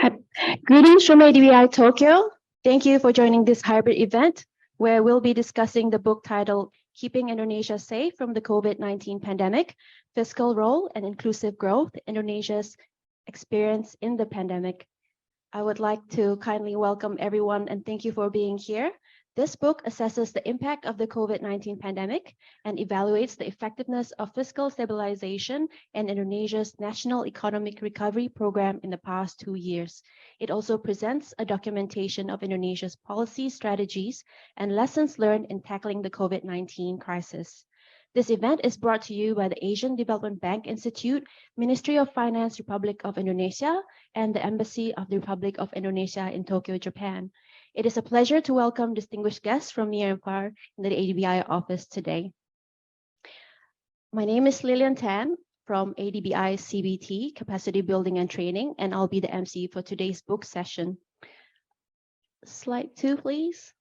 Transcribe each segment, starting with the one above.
Greetings from ADBI Tokyo. Thank you for joining this hybrid event where we'll be discussing the book titled Keeping Indonesia Safe from the COVID-19 Pandemic, Fiscal Role and Inclusive Growth, Indonesia's Experience in the Pandemic. I would like to kindly welcome everyone and thank you for being here. This book assesses the impact of the COVID-19 pandemic and evaluates the effectiveness of fiscal stabilization and Indonesia's National Economic Recovery Program in the past 2 years. It also presents a documentation of Indonesia's policy strategies and lessons learned in tackling the COVID-19 crisis. This event is brought to you by the Asian Development Bank Institute, Ministry of Finance, Republic of Indonesia, and the Embassy of the Republic of Indonesia in Tokyo, Japan. It is a pleasure to welcome distinguished guests from near and far in the ADBI office today. My name is Lillian Tan from ADBI CBT, Capacity Building and Training, and I'll be the MC for today's book session. Slide 2, please.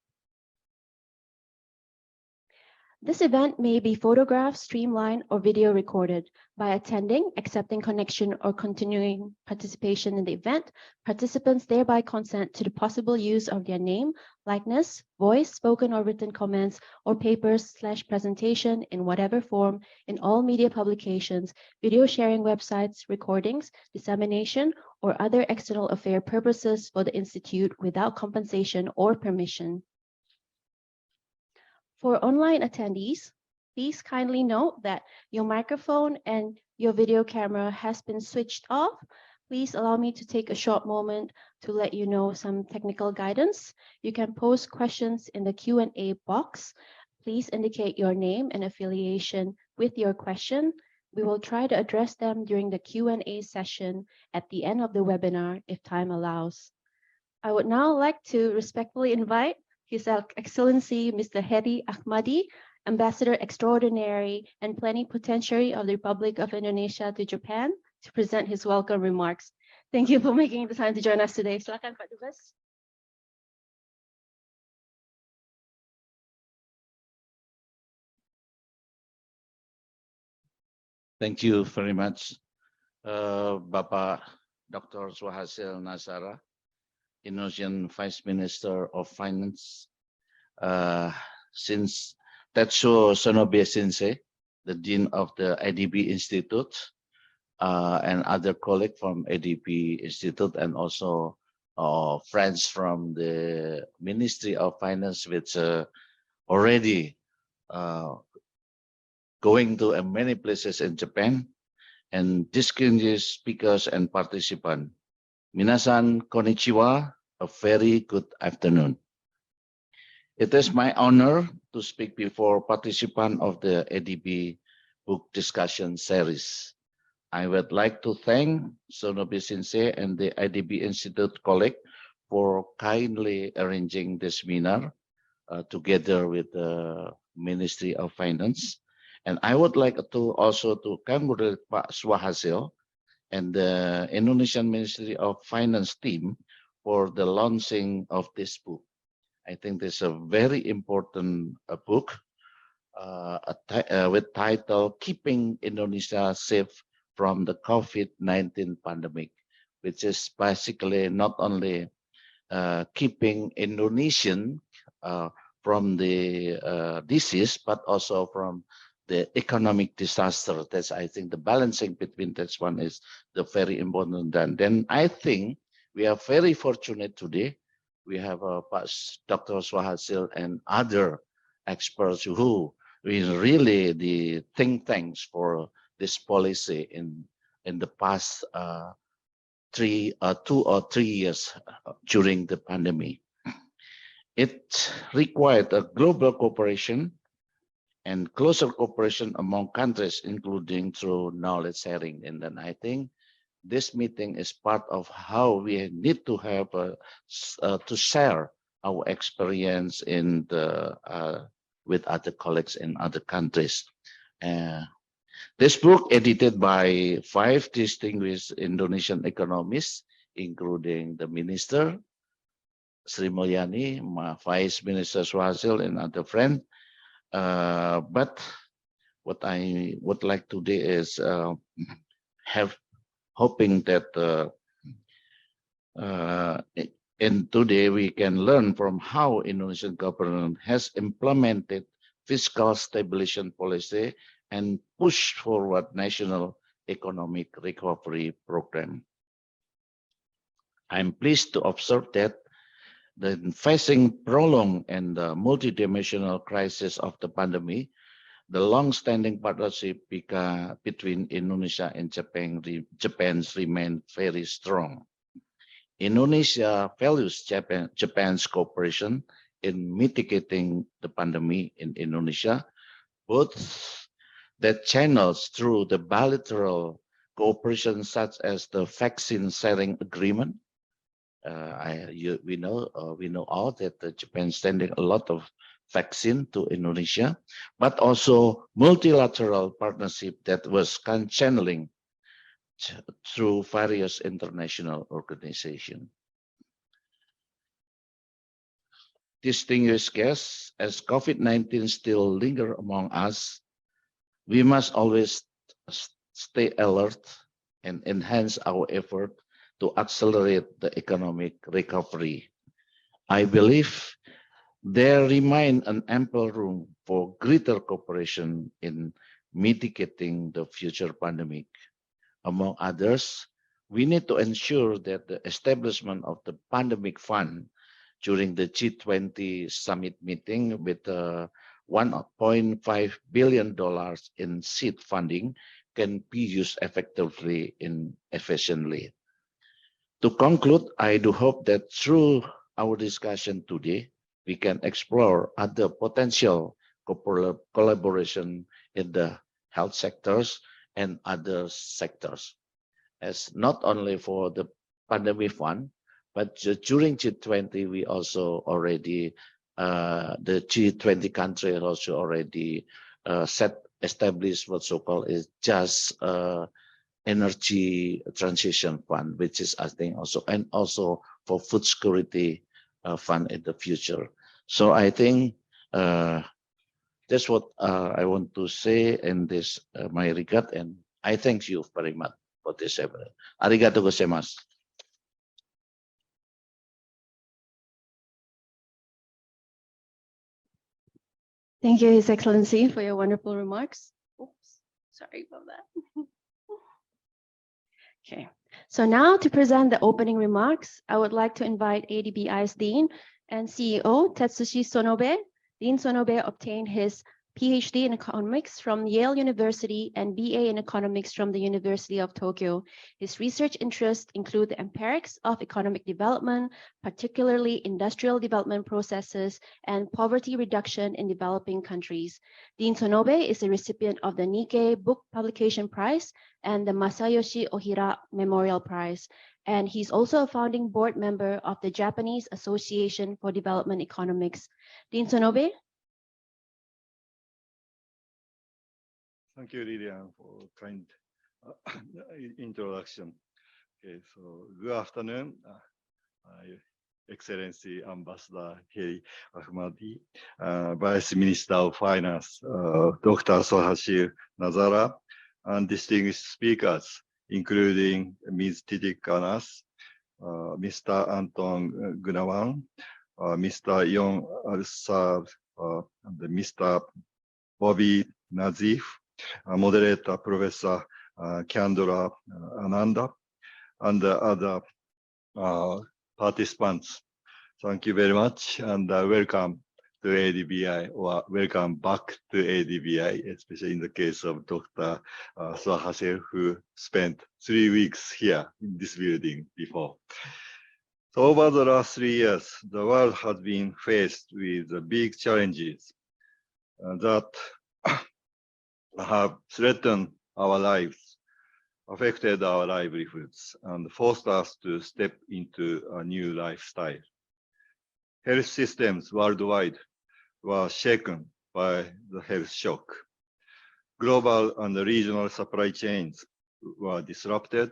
This event may be photographed, streamlined, or video recorded. By attending, accepting connection, or continuing participation in the event, participants thereby consent to the possible use of their name, likeness, voice, spoken or written comments, or papers/presentation in whatever form in all media publications, video sharing websites, recordings, dissemination, or other external affair purposes for the Institute without compensation or permission. For online attendees, please kindly note that your microphone and your video camera has been switched off. Please allow me to take a short moment to let you know some technical guidance. You can post questions in the Q&A box. Please indicate your name and affiliation with your question. We will try to address them during the Q&A session at the end of the webinar if time allows. I would now like to respectfully invite His Excellency Mr. Heri Akhmadi, Ambassador Extraordinary and Plenipotentiary of the Republic of Indonesia to Japan, to present his welcome remarks. Thank you for making the time to join us today. Silakan Pak Dubes. Thank you very much, Bapak Dr. Suahasil Nazara, Indonesian Vice Minister of Finance, since Tetsuo Sonobe Sensei, the Dean of the ADBI Institute, and other colleagues from ADBI Institute, and also friends from the Ministry of Finance, which already going to many places in Japan, and distinguished speakers and participants. Minasan konnichiwa, a very good afternoon. It is my honor to speak before participants of the ADB book discussion series. I would like to thank Sonobe Sensei and the ADB Institute colleague for kindly arranging this seminar together with the Ministry of Finance. And I would like to also to congratulate Pak Suahasil and the Indonesian Ministry of Finance team for the launching of this book. I think this is a very important book with title Keeping Indonesia Safe from the COVID-19 Pandemic, which is basically not only keeping Indonesian from the disease, but also from the economic disaster. That's, I think, the balancing between this one is the very important. And then I think we are very fortunate today. We have Dr. Suahasil and other experts who is really the think tanks for this policy in the past 2 or 3 years during the pandemic. It required a global cooperation and closer cooperation among countries, including through knowledge sharing. And then I think this meeting is part of how we need to have to share our experience in the with other colleagues in other countries. This book, edited by 5 distinguished Indonesian economists, including the Minister Sri Mulyani, my Vice Minister Suahasil, and other friends. But what I would like today is hoping that And today we can learn from how Indonesian government has implemented fiscal stabilization policy and pushed forward national economic recovery program. I'm pleased to observe that facing prolonged and multidimensional crisis of the pandemic, the long-standing partnership between Indonesia and Japan's remain very strong. Indonesia values Japan's cooperation in mitigating the pandemic in Indonesia, both that channels through the bilateral cooperation such as the vaccine sharing agreement. We know all that Japan is sending a lot of vaccine to Indonesia, but also multilateral partnership that was channeling through various international organizations. Distinguished guests, as COVID-19 still linger among us, we must always stay alert and enhance our effort to accelerate the economic recovery. I believe there remains an ample room for greater cooperation in mitigating the future pandemic. Among others, we need to ensure that the establishment of the pandemic fund during the G20 summit meeting with $1.5 billion in seed funding can be used effectively and efficiently. To conclude, I do hope that through our discussion today, we can explore other potential collaboration in the health sectors and other sectors, as not only for the pandemic fund, but during G20, we also already, the G20 country also already established what so-called is just energy transition fund, which is I think also, and also for food security fund in the future. So I think that's what I want to say in this my regard, and I thank you very much for this. Arigato gozaimasu. Thank you, His Excellency, for your wonderful remarks. Oops, sorry about that. Okay, so now to present the opening remarks, I would like to invite ADBI's Dean and CEO, Tetsushi Sonobe. Dean Sonobe obtained his PhD in economics from Yale University and BA in economics from the University of Tokyo. His research interests include the empirics of economic development, particularly industrial development processes and poverty reduction in developing countries. Dean Sonobe is a recipient of the Nikkei Book Publication Prize and the Masayoshi Ohira Memorial Prize. And he's also a founding board member of the Japanese Association for Development Economics. Dean Sonobe? Thank you, Lilian, for kind introduction. Okay, so good afternoon, Excellency Ambassador Heri Akhmadi, Vice Minister of Finance, Dr. Suahasil Nazara, and distinguished speakers, including Ms. Titik Anas, Mr. Anton Gunawan, Mr. Yon Alsar, and Mr. Bobby Nazif, moderator Professor Chandra Ananda, and the other participants. Thank you very much, and welcome to ADBI, or welcome back to ADBI, especially in the case of Dr. Suahasil, who spent 3 weeks here in this building before. So over the last 3 years, the world has been faced with the big challenges that have threatened our lives, affected our livelihoods, and forced us to step into a new lifestyle. Health systems worldwide were shaken by the health shock. Global and regional supply chains were disrupted.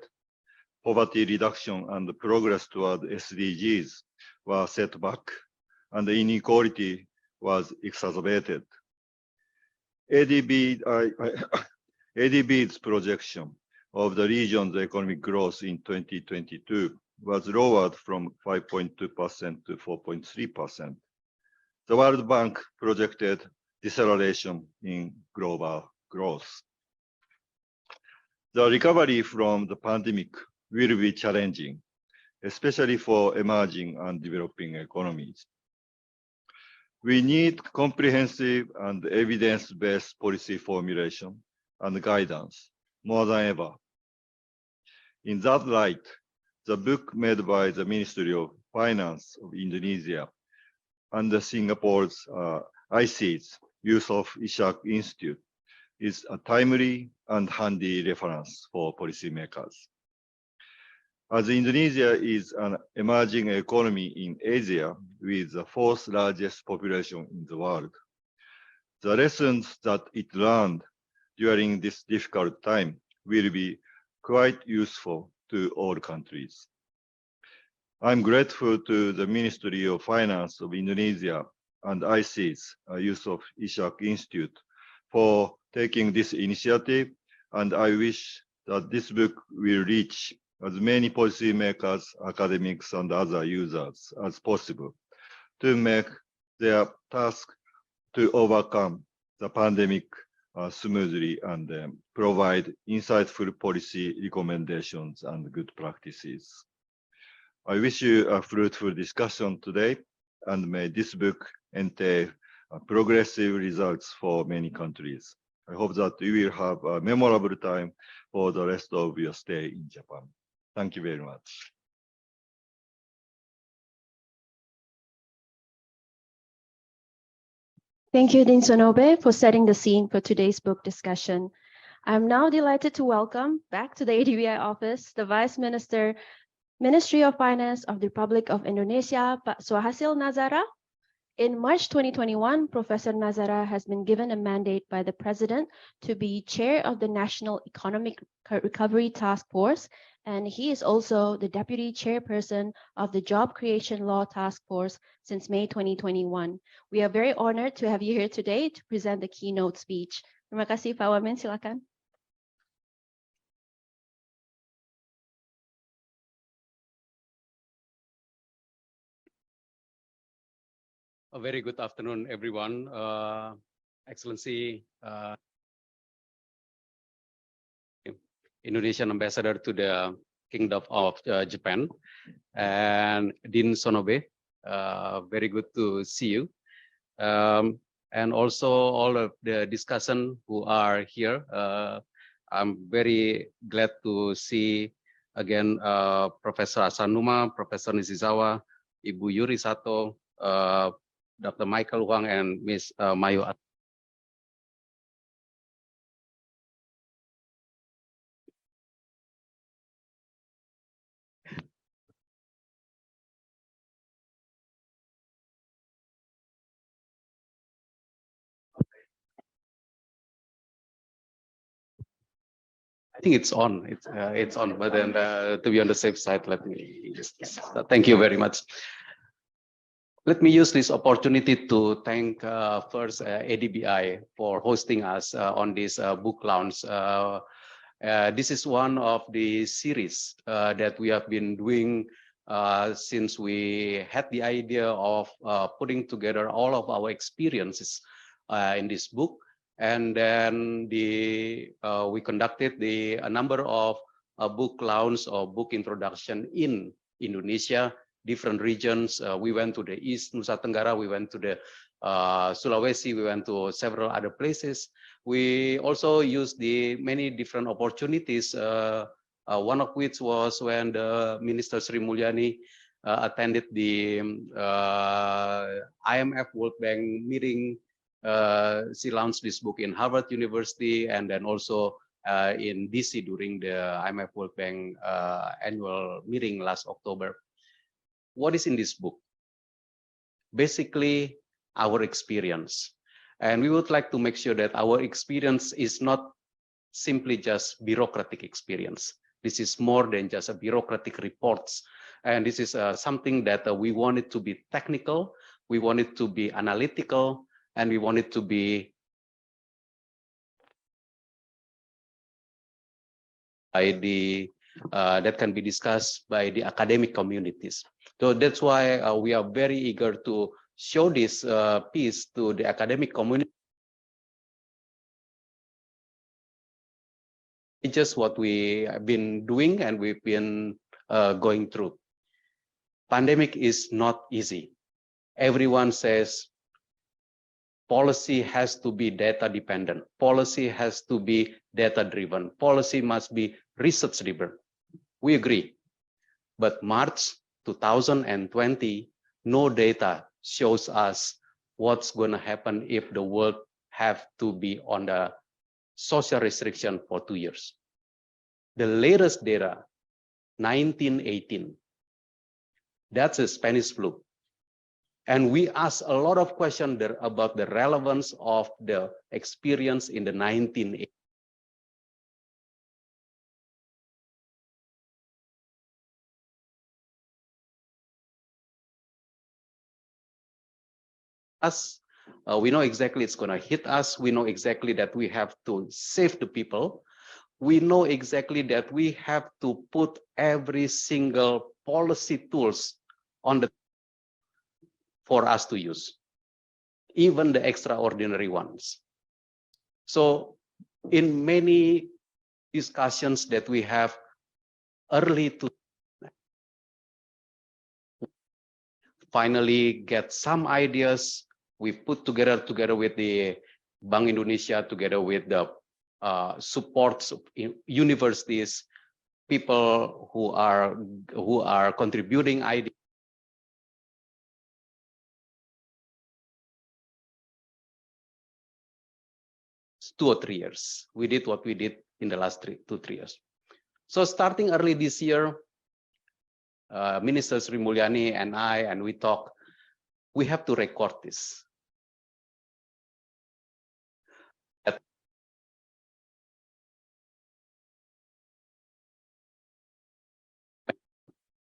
Poverty reduction and progress toward SDGs were set back, and the inequality was exacerbated. ADB's projection of the region's economic growth in 2022 was lowered from 5.2% to 4.3%. The World Bank projected deceleration in global growth. The recovery from the pandemic will be challenging, especially for emerging and developing economies. We need comprehensive and evidence-based policy formulation and guidance more than ever. In that light, the book made by the Ministry of Finance of Indonesia and Singapore's ISEAS, Yusof Ishak Institute, is a timely and handy reference for policymakers. As Indonesia is an emerging economy in Asia with the fourth largest population in the world, the lessons that it learned during this difficult time will be quite useful to all countries. I'm grateful to the Ministry of Finance of Indonesia and ISEAS, Yusof Ishak Institute, for taking this initiative, and I wish that this book will reach as many policymakers, academics, and other users as possible to make their task to overcome the pandemic smoothly and provide insightful policy recommendations and good practices. I wish you a fruitful discussion today, and may this book entail progressive results for many countries. I hope that you will have a memorable time for the rest of your stay in Japan. Thank you very much. Thank you, Dean Sonobe, for setting the scene for today's book discussion. I'm now delighted to welcome back to the ADBI office the Vice Minister, Ministry of Finance of the Republic of Indonesia, Pak Suahasil Nazara. In March 2021, Professor Nazara has been given a mandate by the President to be chair of the National Economic Recovery Task Force, and he is also the Deputy Chairperson of the Job Creation Law Task Force since May 2021. We are very honored to have you here today to present the keynote speech. Terima kasih, Pak Wamen, silakan. A very good afternoon, everyone. Excellency, Indonesian Ambassador to the Kingdom of Japan, and Dean Sonobe, very good to see you. And also all of the discussion who are here. I'm very glad to see again Professor Asanuma, Professor Nishizawa, Ibu Yuri Sato, Dr. Michael Wang, and Ms. Mayu. I think it's on. It's on. But then to be on the safe side, let me just thank you very much. Let me use this opportunity to thank first ADBI for hosting us on this book launch. This is one of the series that we have been doing since we had the idea of putting together all of our experiences in this book. And then we conducted a number of book launch or book introduction in Indonesia, different regions. We went to the East Nusa Tenggara, we went to the Sulawesi, we went to several other places. We also used the many different opportunities, one of which was when the Minister Sri Mulyani attended the IMF World Bank meeting. She launched this book in Harvard University, and then also in DC during the IMF World Bank annual meeting last October. What is in this book? Basically, our experience. And we would like to make sure that our experience is not simply just bureaucratic experience. This is more than just a bureaucratic reports. And this is something that we want it to be technical, we want it to be analytical, and we want it to be by the that can be discussed by the academic communities. So that's why we are very eager to show this piece to the academic community. It's just what we have been doing and we've been going through. Pandemic is not easy. Everyone says policy has to be data dependent. Policy has to be data driven. Policy must be research driven. We agree. But March 2020, no data shows us what's going to happen if the world have to be on the social restriction for 2 years. The latest data, 1918, that's a Spanish flu. And we asked a lot of questions there about the relevance of the experience in the 1980s. We know exactly it's going to hit us. We know exactly that we have to save the people. We know exactly that we have to put every single policy tools on the for us to use, even the extraordinary ones. So in many discussions that we have early to finally get some ideas, we put together with the Bank Indonesia, together with the supports of universities, people who are contributing ideas. 2 or 3 years. We did what we did in the last 2 or 3 years. So starting early this year, Minister Sri Mulyani and I, and we talk, we have to record this.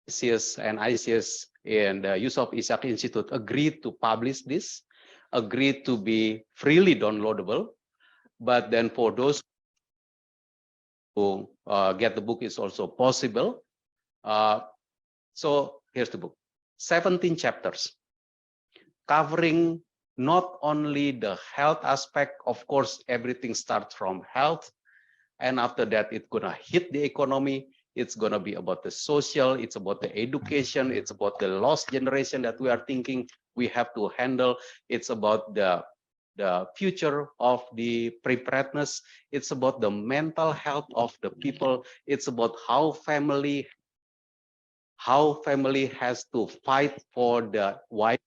ISEAS and ISEAS and Yusof Ishak Institute agreed to publish this, agreed to be freely downloadable. But then for those who get the book is also possible. So here's the book, 17 chapters, covering not only the health aspect, of course, everything starts from health. And after that, it's gonna hit the economy. It's gonna be about the social, it's about the education, it's about the lost generation that we are thinking we have to handle. It's about the future of the preparedness. It's about the mental health of the people. It's about how family has to fight for the wife.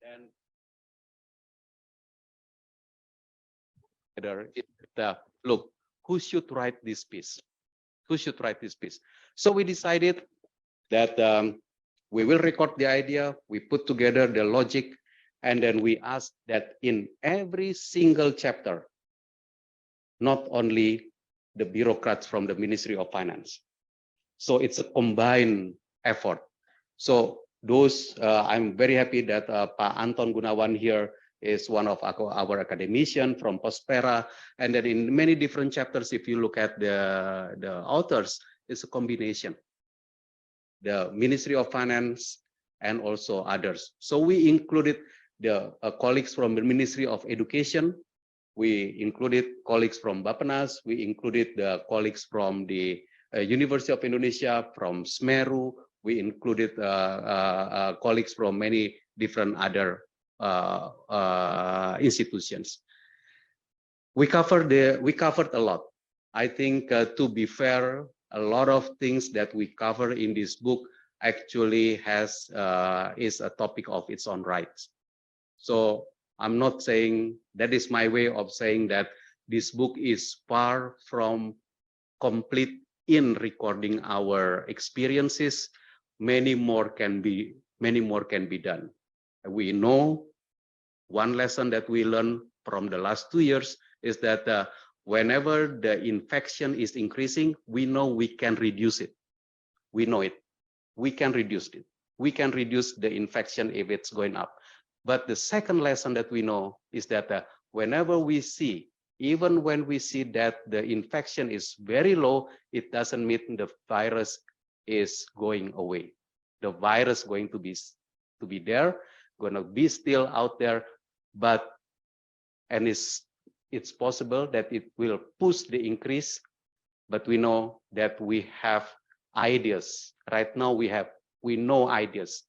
And look, who should write this piece? Who should write this piece? So we decided that we will record the idea, we put together the logic, and then we asked that in every single chapter, not only the bureaucrats from the Ministry of Finance. So it's a combined effort. So those, I'm very happy that Pak Anton Gunawan here is one of our academician from Prospera. And then in many different chapters, if you look at the authors, it's a combination. The Ministry of Finance and also others. So we included the colleagues from the Ministry of Education. We included colleagues from Bappenas. We included the colleagues from the University of Indonesia, from SMERU. We included colleagues from many different other institutions. We covered a lot. I think to be fair, a lot of things that we cover in this book actually is a topic of its own rights. So I'm not saying, that is my way of saying that this book is far from complete in recording our experiences. Many more can be done. We know One lesson that we learned from the last 2 years is that whenever the infection is increasing, we know we can reduce it. We know it. We can reduce it. We can reduce the infection if it's going up. But the second lesson that we know is that whenever we see, even when we see that the infection is very low, it doesn't mean the virus is going away. The virus going to be there, going to be still out there, but it's possible that it will push the increase. But we know that we have ideas. Right now we know ideas.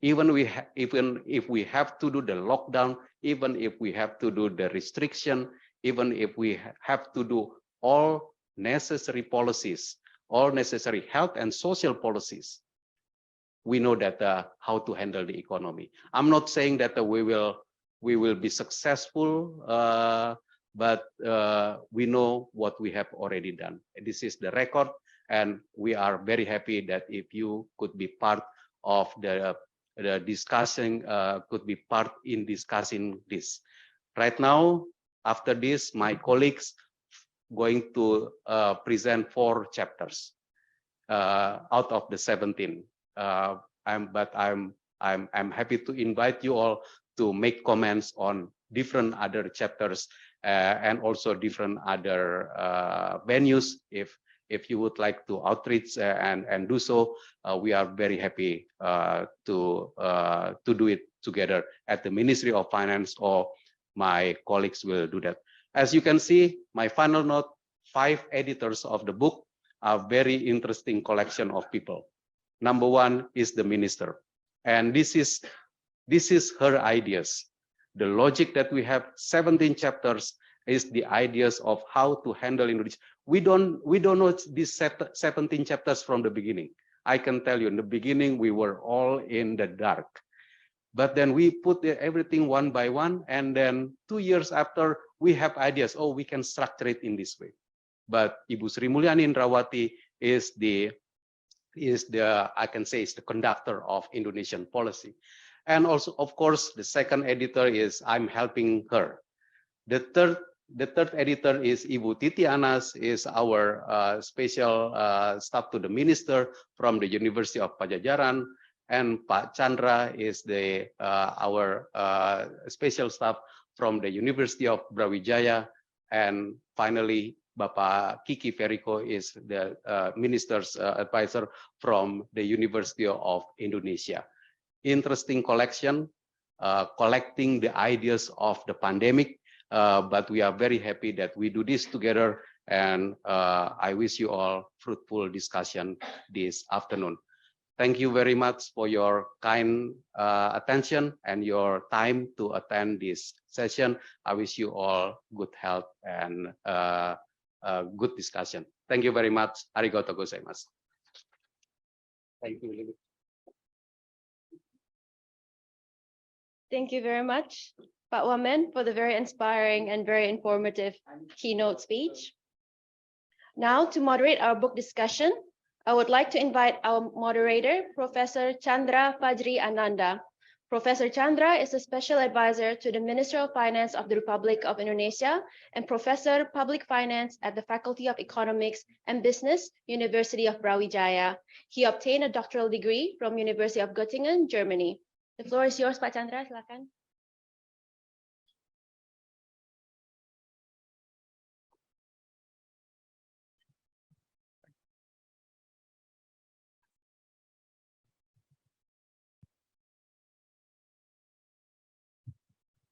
Even if we have to do the lockdown, even if we have to do the restriction, even if we have to do all necessary policies, all necessary health and social policies, we know that how to handle the economy. I'm not saying that we will be successful, but we know what we have already done. This is the record, and we are very happy that if you could be part of the discussion, could be part in discussing this. Right now, after this, my colleagues going to present 4 chapters out of the 17. I'm happy to invite you all to make comments on different other chapters and also different other venues. If you would like to outreach and do so, we are very happy to do it together at the Ministry of Finance, or my colleagues will do that. As you can see, my final note, 5 editors of the book are very interesting collection of people. Number 1 is the minister, and this is her ideas. The logic that we have 17 chapters is the ideas of how to handle Indonesia. We don't know these 17 chapters from the beginning. I can tell you, in the beginning we were all in the dark, but then we put everything one by one, and then 2 years after we have ideas. Oh, we can structure it in this way. But Ibu Sri Mulyani Indrawati is the I can say is the conductor of Indonesian policy. And also, of course, the second editor is I'm helping her. The third editor is Ibu Titi Anas, is our special staff to the minister from the University of Pajajaran, and Pak Chandra is our special staff from the University of Brawijaya, and finally Bapak Kiki Feriko is the minister's advisor from the University of Indonesia. Interesting collection, collecting the ideas of the pandemic, but we are very happy that we do this together, and I wish you all fruitful discussion this afternoon. Thank you very much for your kind attention and your time to attend this session. I wish you all good health and good discussion. Thank you very much. Arigatou gozaimasu. Thank you. Thank you very much, Pak Wamen, for the very inspiring and very informative keynote speech. Now, to moderate our book discussion, I would like to invite our moderator, Professor Chandra Fajri Ananda. Professor Chandra is a special advisor to the Minister of Finance of the Republic of Indonesia and Professor Public Finance at the Faculty of Economics and Business, University of Brawijaya. He obtained a doctoral degree from University of Göttingen, Germany. The floor is yours, Pak Chandra, silakan.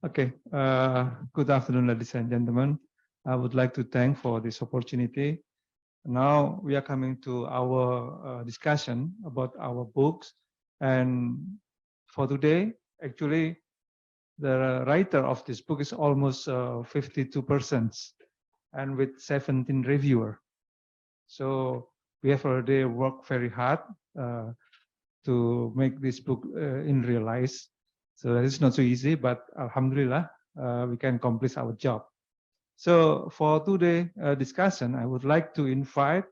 Okay, good afternoon, ladies and gentlemen. I would like to thank for this opportunity. Now we are coming to our discussion about our books. And for today, actually, the writer of this book is almost 52%, and with 17 reviewers. So we have already worked very hard to make this book in realize. So it's not so easy, but Alhamdulillah, we can complete our job. So for today's discussion, I would like to invite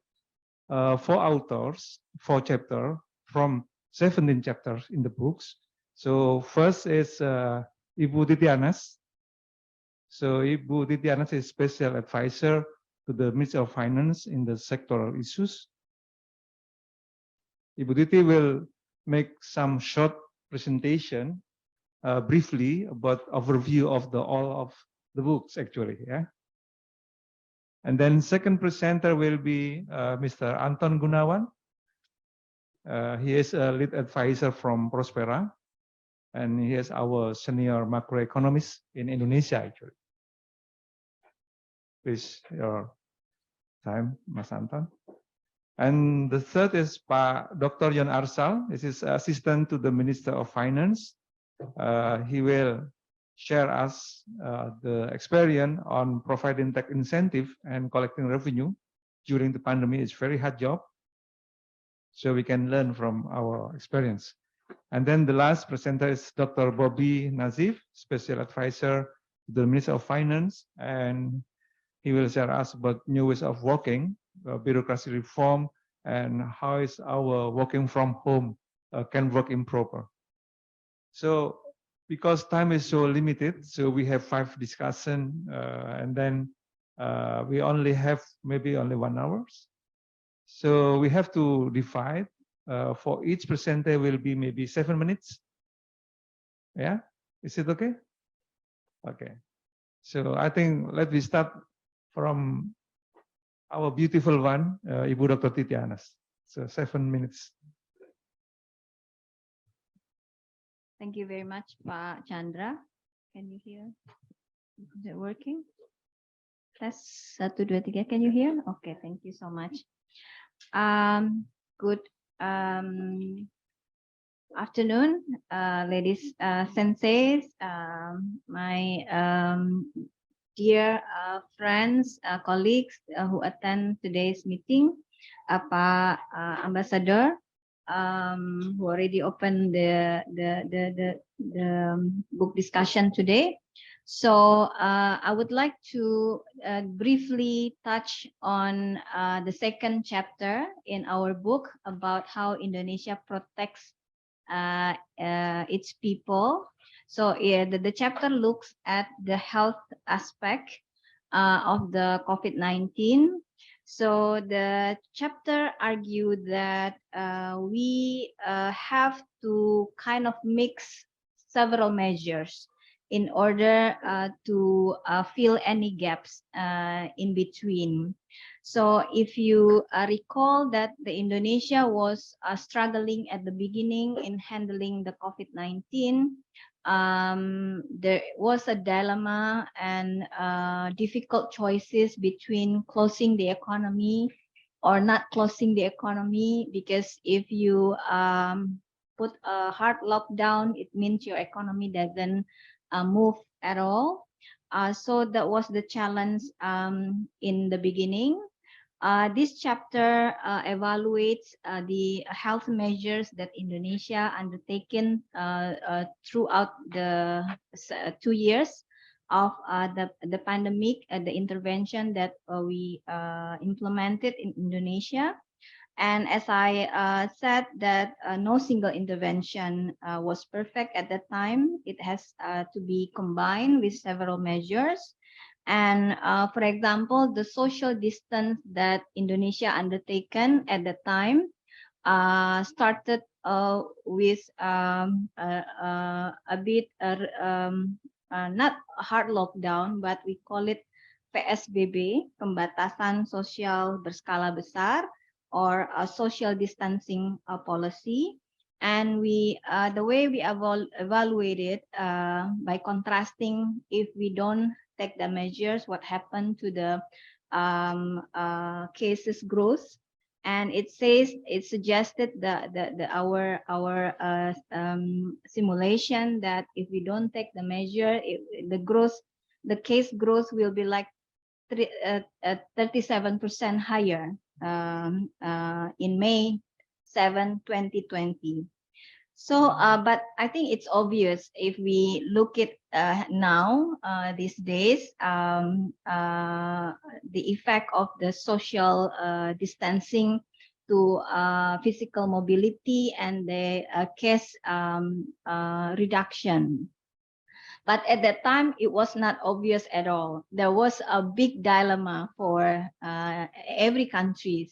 4 authors, 4 chapters from 17 chapters in the books. So first is Ibu Titi Anas. So Ibu Titi Anas is special advisor to the Ministry of Finance in the sectoral issues. Ibu Titi will make some short presentation briefly about overview of all of the books actually, yeah. And then second presenter will be Mr. Anton Gunawan. He is a lead advisor from Prospera, and he is our senior macroeconomist in Indonesia actually. Please, your time, Mas Anton. And the third is Dr. Yon Arsal. This is assistant to the Minister of Finance. He will share us the experience on providing tax incentive and collecting revenue during the pandemic. It's very hard job, so we can learn from our experience. And then the last presenter is Dr. Bobby Nazif, special advisor to the Minister of Finance, and he will share us about new ways of working, bureaucracy reform, and how is our working from home can work improper. So because time is so limited, so we have 5 discussion, and then we only have maybe only 1 hour. So we have to divide. For each presenter will be maybe 7 minutes. Yeah, is it okay? Okay. So I think let me start from our beautiful one, Ibu Dr. Titi Anas. So 7 minutes. Thank you very much, Pak Chandra. Can you hear? Is it working? Test 1, 2, 3. Can you hear? Okay, thank you so much. Good afternoon, ladies, senseis, my dear friends, colleagues who attend today's meeting, Pak Ambassador, who already opened the book discussion today. So I would like to briefly touch on the second chapter in our book about how Indonesia protects its people. So the chapter looks at the health aspect of the COVID-19. So the chapter argued that we have to kind of mix several measures in order to fill any gaps in between. So if you recall that the Indonesia was struggling at the beginning in handling the COVID-19, there was a dilemma and difficult choices between closing the economy or not closing the economy, because if you put a hard lockdown, it means your economy doesn't move at all. So that was the challenge in the beginning. This chapter evaluates the health measures that Indonesia undertaken throughout the 2 years of the pandemic, the intervention that we implemented in Indonesia. And as I said that no single intervention was perfect at that time. It has to be combined with several measures. And for example, the social distance that Indonesia undertaken at the time started with a bit not a hard lockdown, but we call it PSBB, pembatasan sosial berskala besar, or a social distancing policy. And we the way we evaluate it by contrasting, if we don't take the measures, what happened to the cases growth. And it suggested our simulation that if we don't take the measure, the case growth will be like 37% higher in May 7, 2020. So, but I think it's obvious if we look at now, these days, the effect of the social distancing to physical mobility and the case reduction. But at that time, it was not obvious at all. There was a big dilemma for every country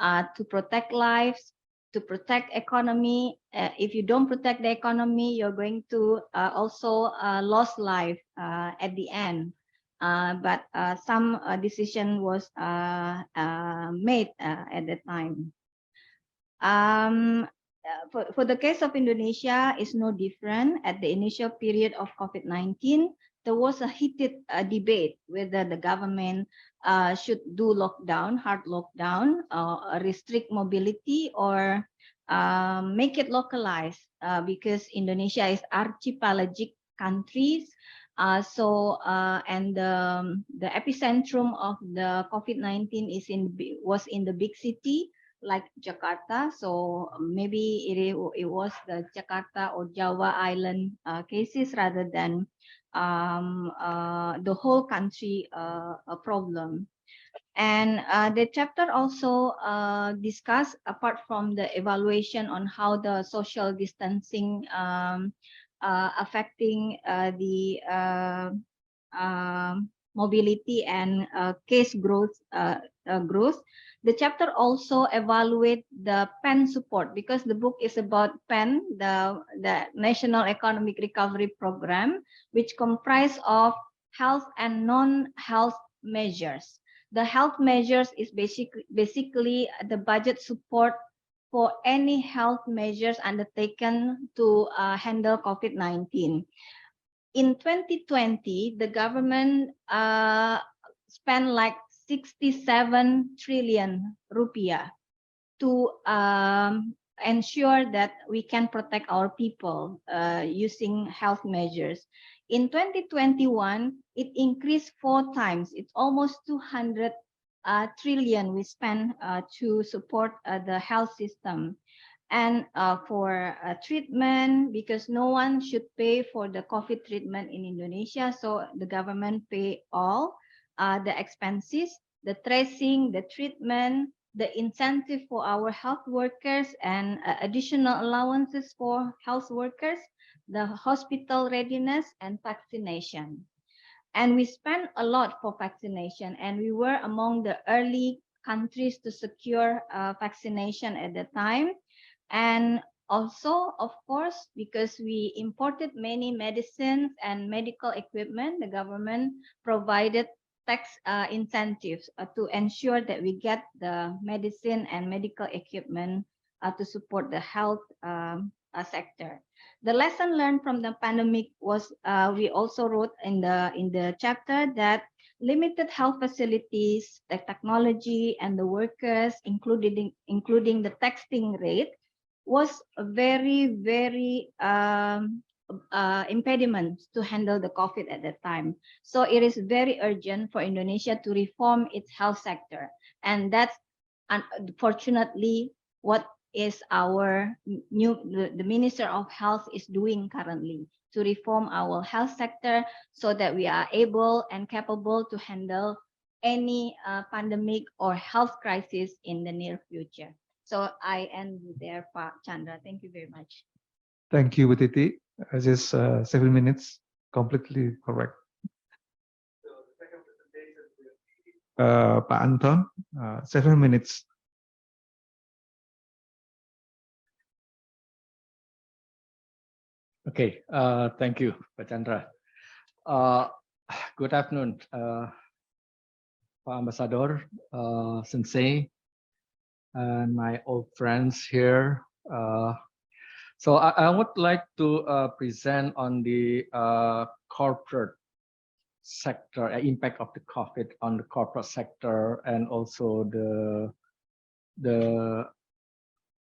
to protect lives, to protect economy. If you don't protect the economy, you're going to also lose life at the end. But some decision was made at the time. For the case of Indonesia, is no different. At the initial period of COVID-19, there was a heated debate whether the government should do lockdown, hard lockdown, restrict mobility, or make it localized because Indonesia is archipelagic countries. And the epicentrum of the COVID-19 was in the big city like Jakarta. So maybe it was the Jakarta or Java Island cases rather than the whole country problem. And the chapter also discussed, apart from the evaluation on how the social distancing affecting the mobility and case growth, the chapter also evaluate the PEN support, because the book is about PEN, the National Economic Recovery Program, which comprise of health and non-health measures. The health measures is basically the budget support for any health measures undertaken to handle COVID-19. In 2020, the government spent like 67 trillion rupiah to ensure that we can protect our people using health measures. In 2021, it increased 4 times. It's almost 200 trillion we spend to support the health system. And for treatment, because no one should pay for the COVID treatment in Indonesia, so the government pay all the expenses, the tracing, the treatment, the incentive for our health workers, and additional allowances for health workers, the hospital readiness, and vaccination. And we spent a lot for vaccination, and we were among the early countries to secure vaccination at the time. And also, of course, because we imported many medicines and medical equipment, the government provided tax incentives to ensure that we get the medicine and medical equipment to support the health sector. The lesson learned from the pandemic was we also wrote in the chapter that limited health facilities, the technology, and the workers, including the testing rate, was a very, very impediment to handle the COVID at that time. So it is very urgent for Indonesia to reform its health sector. And that's unfortunately what is the Minister of Health is doing currently, to reform our health sector so that we are able and capable to handle any pandemic or health crisis in the near future. So I end there, Pak Chandra. Thank you very much. Thank you, Bu Titi. Just 7 minutes, completely correct. Pak Anton, 7 minutes. Okay, thank you, Pak Chandra. Good afternoon, Pak Ambassador, Sensei, and my old friends here. So I would like to present on the corporate sector, impact of the COVID on the corporate sector, and also the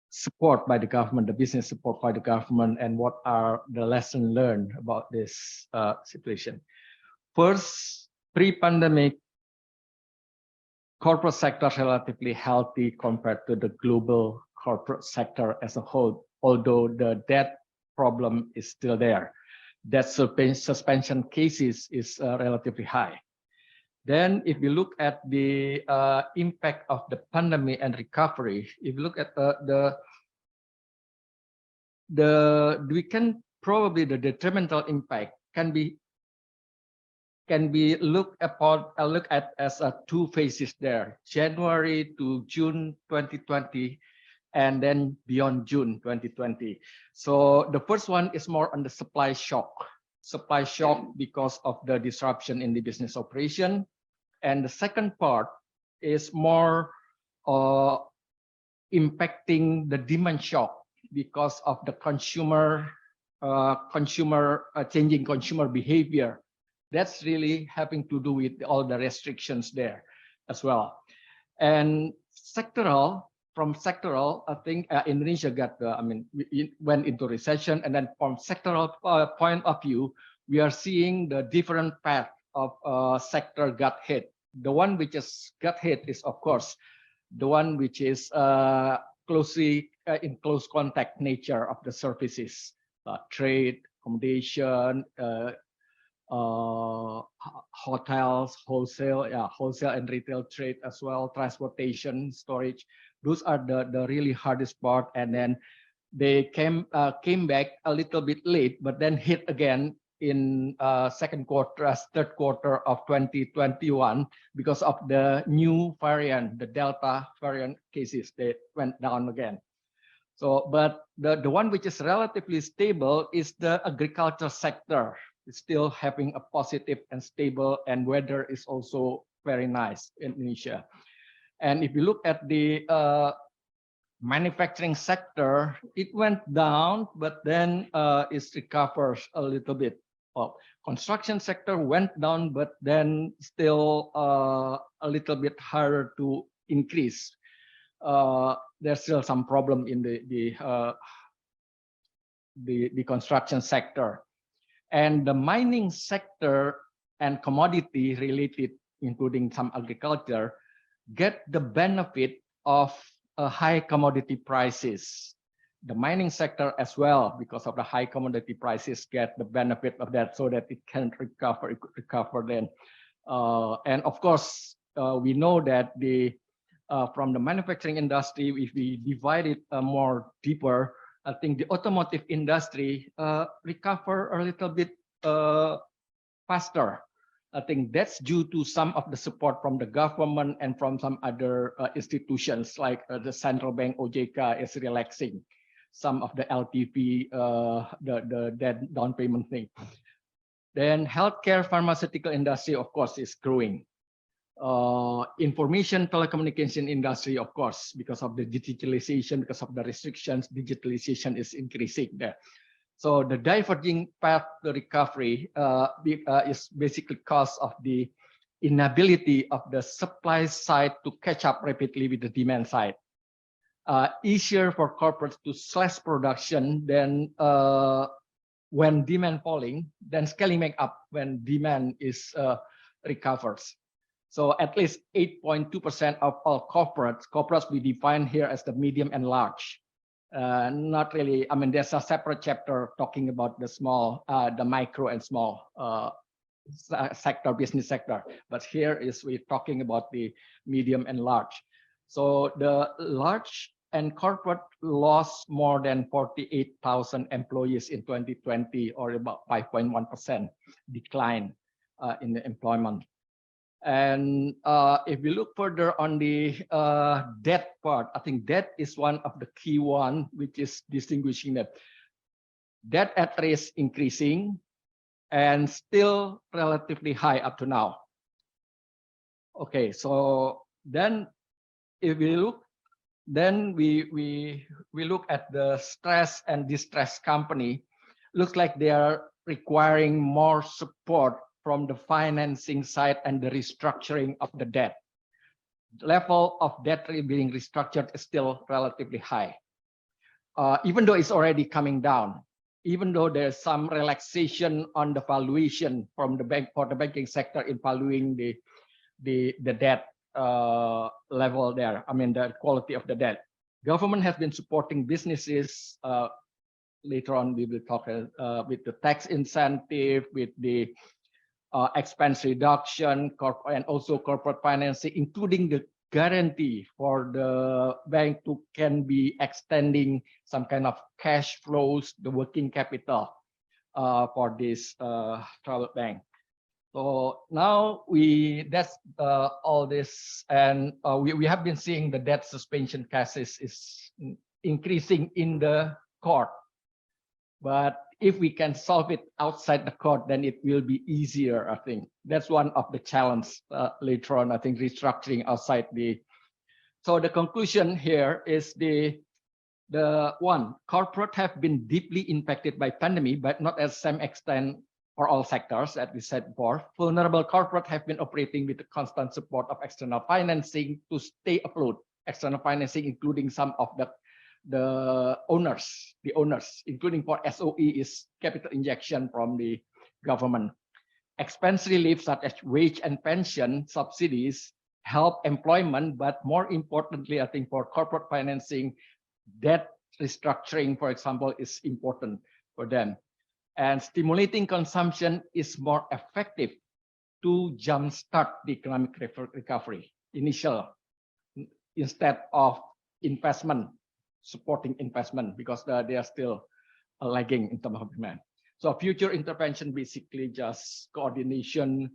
support by the government, the business support by the government, and what are the lessons learned about this situation. First, pre-pandemic, corporate sector relatively healthy compared to the global corporate sector as a whole, although the debt problem is still there. Debt suspension cases is relatively high. Then if you look at the impact of the pandemic and recovery, if you look at we can probably the detrimental impact can be looked at as two phases there, January to June 2020, and then beyond June 2020. So the first one is more on the supply shock because of the disruption in the business operation. And the second part is more impacting the demand shock because of the changing consumer behavior. That's really having to do with all the restrictions there as well. And from sectoral, I think Indonesia went into recession, and then from sectoral point of view, we are seeing the different path of sector got hit. The one which is got hit is, of course, the one which is closely in close contact nature of the services, trade, accommodation, hotels, wholesale and retail trade as well, transportation, storage. Those are the really hardest part. And then they came back a little bit late, but then hit again in third quarter of 2021 because of the new variant, the Delta variant cases. They went down again. So, but the one which is relatively stable is the agriculture sector. It's still having a positive and stable, and weather is also very nice in Indonesia. And if you look at the manufacturing sector, it went down, but then it recovers a little bit. Construction sector went down, but then still a little bit harder to increase. There's still some problem in the construction sector. And the mining sector and commodity related, including some agriculture, get the benefit of high commodity prices. The mining sector as well, because of the high commodity prices, get the benefit of that so that it can recover. It could recover then. And of course, we know that from the manufacturing industry, if we divide it more deeper, I think the automotive industry recover a little bit faster. I think that's due to some of the support from the government and from some other institutions, like the central bank OJK is relaxing some of the LTV, the down payment thing. Then healthcare, pharmaceutical industry, of course, is growing. Information telecommunication industry, of course, because of the digitalization, because of the restrictions, digitalization is increasing there. So the diverging path to recovery is basically because of the inability of the supply side to catch up rapidly with the demand side. Easier for corporates to slash production than when demand falling, then scaling back up when demand is recovers. So at least 8.2% of all corporates we define here as the medium and large. Not really, I mean, there's a separate chapter talking about the small, the micro and small sector, business sector. But here we're talking about the medium and large. So the large and corporate lost more than 48,000 employees in 2020, or about 5.1% decline in the employment. And if we look further on the debt part, I think debt is one of the key one, which is distinguishing that debt at risk increasing and still relatively high up to now. Okay, so then if we look, then we look at the stress and distress company. Looks like they are requiring more support from the financing side and the restructuring of the debt. The level of debt being restructured is still relatively high, even though it's already coming down. Even though there's some relaxation on the valuation from the bank for the banking sector in valuing the debt level there. I mean the quality of the debt. Government has been supporting businesses. Later on, we will talk with the tax incentive, with the expense reduction, and also corporate financing, including the guarantee for the bank to can be extending some kind of cash flows, the working capital for this travel bank. So now that's all this, and we have been seeing the debt suspension cases is increasing in the court. But if we can solve it outside the court, then it will be easier, I think. That's one of the challenges later on, I think, restructuring outside the. So the conclusion here is the one, corporate have been deeply impacted by pandemic, but not at the same extent for all sectors, as we said before. Vulnerable corporate have been operating with the constant support of external financing to stay afloat. External financing, including some of the owners, including for SOE is capital injection from the government. Expense relief such as wage and pension subsidies help employment, but more importantly, I think for corporate financing, debt restructuring, for example, is important for them. And stimulating consumption is more effective to jumpstart the economic recovery instead of investment, supporting investment, because they are still lagging in terms of demand. So future intervention basically just coordination,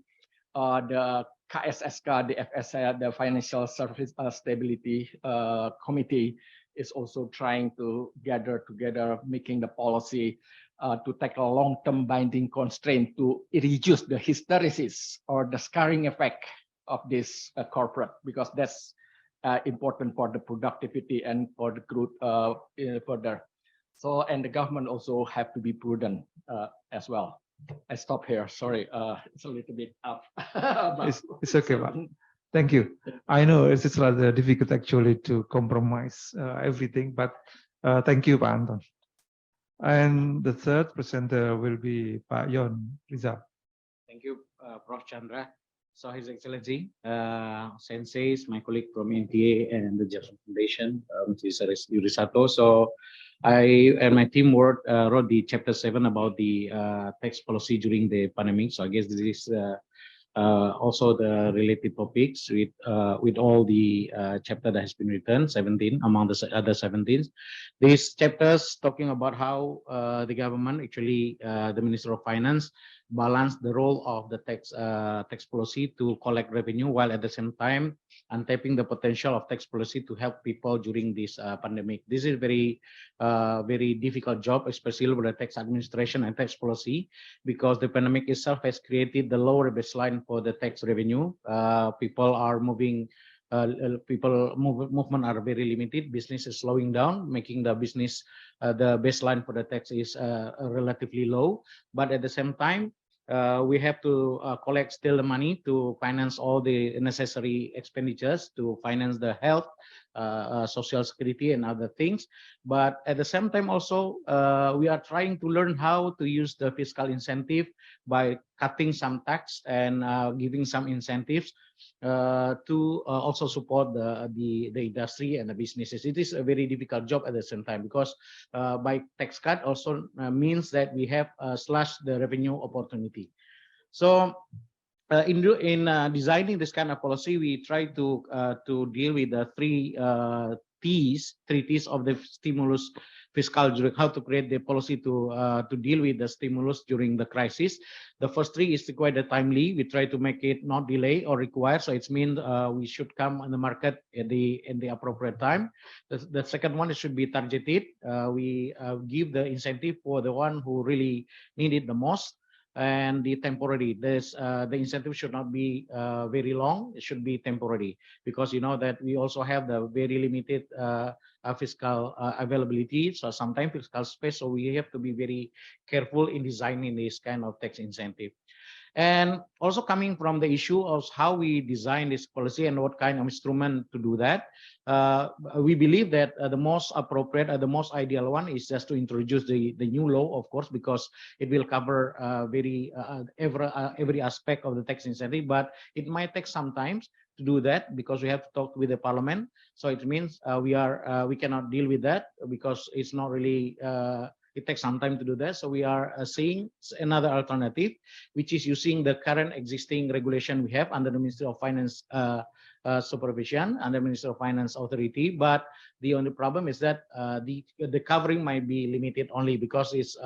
the KSSK, the FSA, the Financial Service Stability Committee is also trying to gather together, making the policy to tackle long-term binding constraint to reduce the hysteresis or the scarring effect of this corporate, because that's important for the productivity and for the growth further. So, and the government also have to be prudent as well. I stop here. Sorry, it's a little bit up. It's okay, Pak. Thank you. I know it's rather difficult actually to compromise everything, but thank you, Pak Anton. And the third presenter will be Pak Yon Rizal. Thank you, Prof. Chandra. So, His Excellency, senseis, my colleague from NTA and the Japan Foundation, Mr. Yurisato. So, I and my team wrote the chapter 7 about the tax policy during the pandemic. So, I guess this is also the related topics with all the chapter that has been written, 17 among the other 17. These chapters talking about how the government, actually the Minister of Finance, balance the role of the tax policy to collect revenue, while at the same time untapping the potential of tax policy to help people during this pandemic. This is very difficult job, especially with the tax administration and tax policy, because the pandemic itself has created the lower baseline for the tax revenue. People are moving. Movement are very limited. Business is slowing down, making the business the baseline for the tax is relatively low. But at the same time, we have to collect still the money to finance all the necessary expenditures, to finance the health, social security, and other things. But at the same time, also we are trying to learn how to use the fiscal incentive by cutting some tax and giving some incentives to also support the industry and the businesses. It is a very difficult job at the same time, because by tax cut also means that we have slashed the revenue opportunity. So in designing this kind of policy, we try to deal with the three T's of the stimulus fiscal, during how to create the policy to deal with the stimulus during the crisis. The first three is quite timely. We try to make it not delay or require. So it means we should come on the market in the appropriate time. The second one, it should be targeted. We give the incentive for the one who really need it the most. And the temporary, the incentive should not be very long. It should be temporary, because you know that we also have the very limited fiscal availability, so sometimes fiscal space. So we have to be very careful in designing this kind of tax incentive. And also coming from the issue of how we design this policy and what kind of instrument to do that, we believe that the most appropriate, the most ideal one is just to introduce the new law, of course, because it will cover every aspect of the tax incentive. But it might take some time to do that, because we have to talk with the parliament. So it means we cannot deal with that, because it's not really it takes some time to do that. So we are seeing another alternative, which is using the current existing regulation we have under the Ministry of Finance supervision, under Ministry of Finance authority. But the only problem is that the covering might be limited only because it's.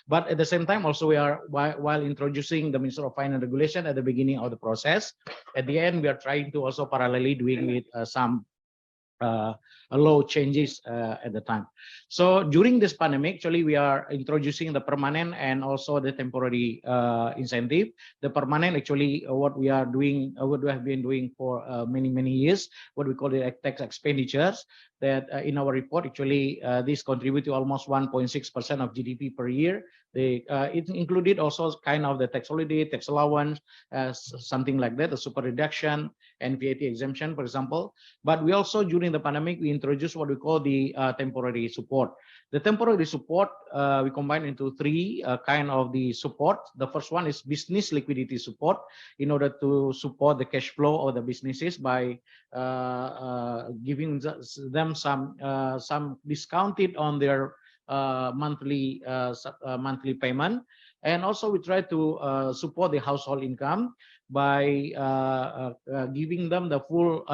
But at the same time, also we are while introducing the Ministry of Finance regulation at the beginning of the process, at the end we are trying to also parallelly doing with some law changes at the time. So during this pandemic, actually we are introducing the permanent and also the temporary incentive. The permanent, actually, what we are doing, what we have been doing for many years, what we call the tax expenditures. That in our report, actually, this contribute to almost 1.6% of GDP per year. It included also kind of the tax holiday, tax allowance, something like that, the super reduction and VAT exemption, for example. But we also, during the pandemic, we introduced what we call the temporary support. The temporary support, we combine into three kind of the support. The first one is business liquidity support, in order to support the cash flow of the businesses by giving them some discounted on their monthly payment. And also we try to support the household income by giving them the full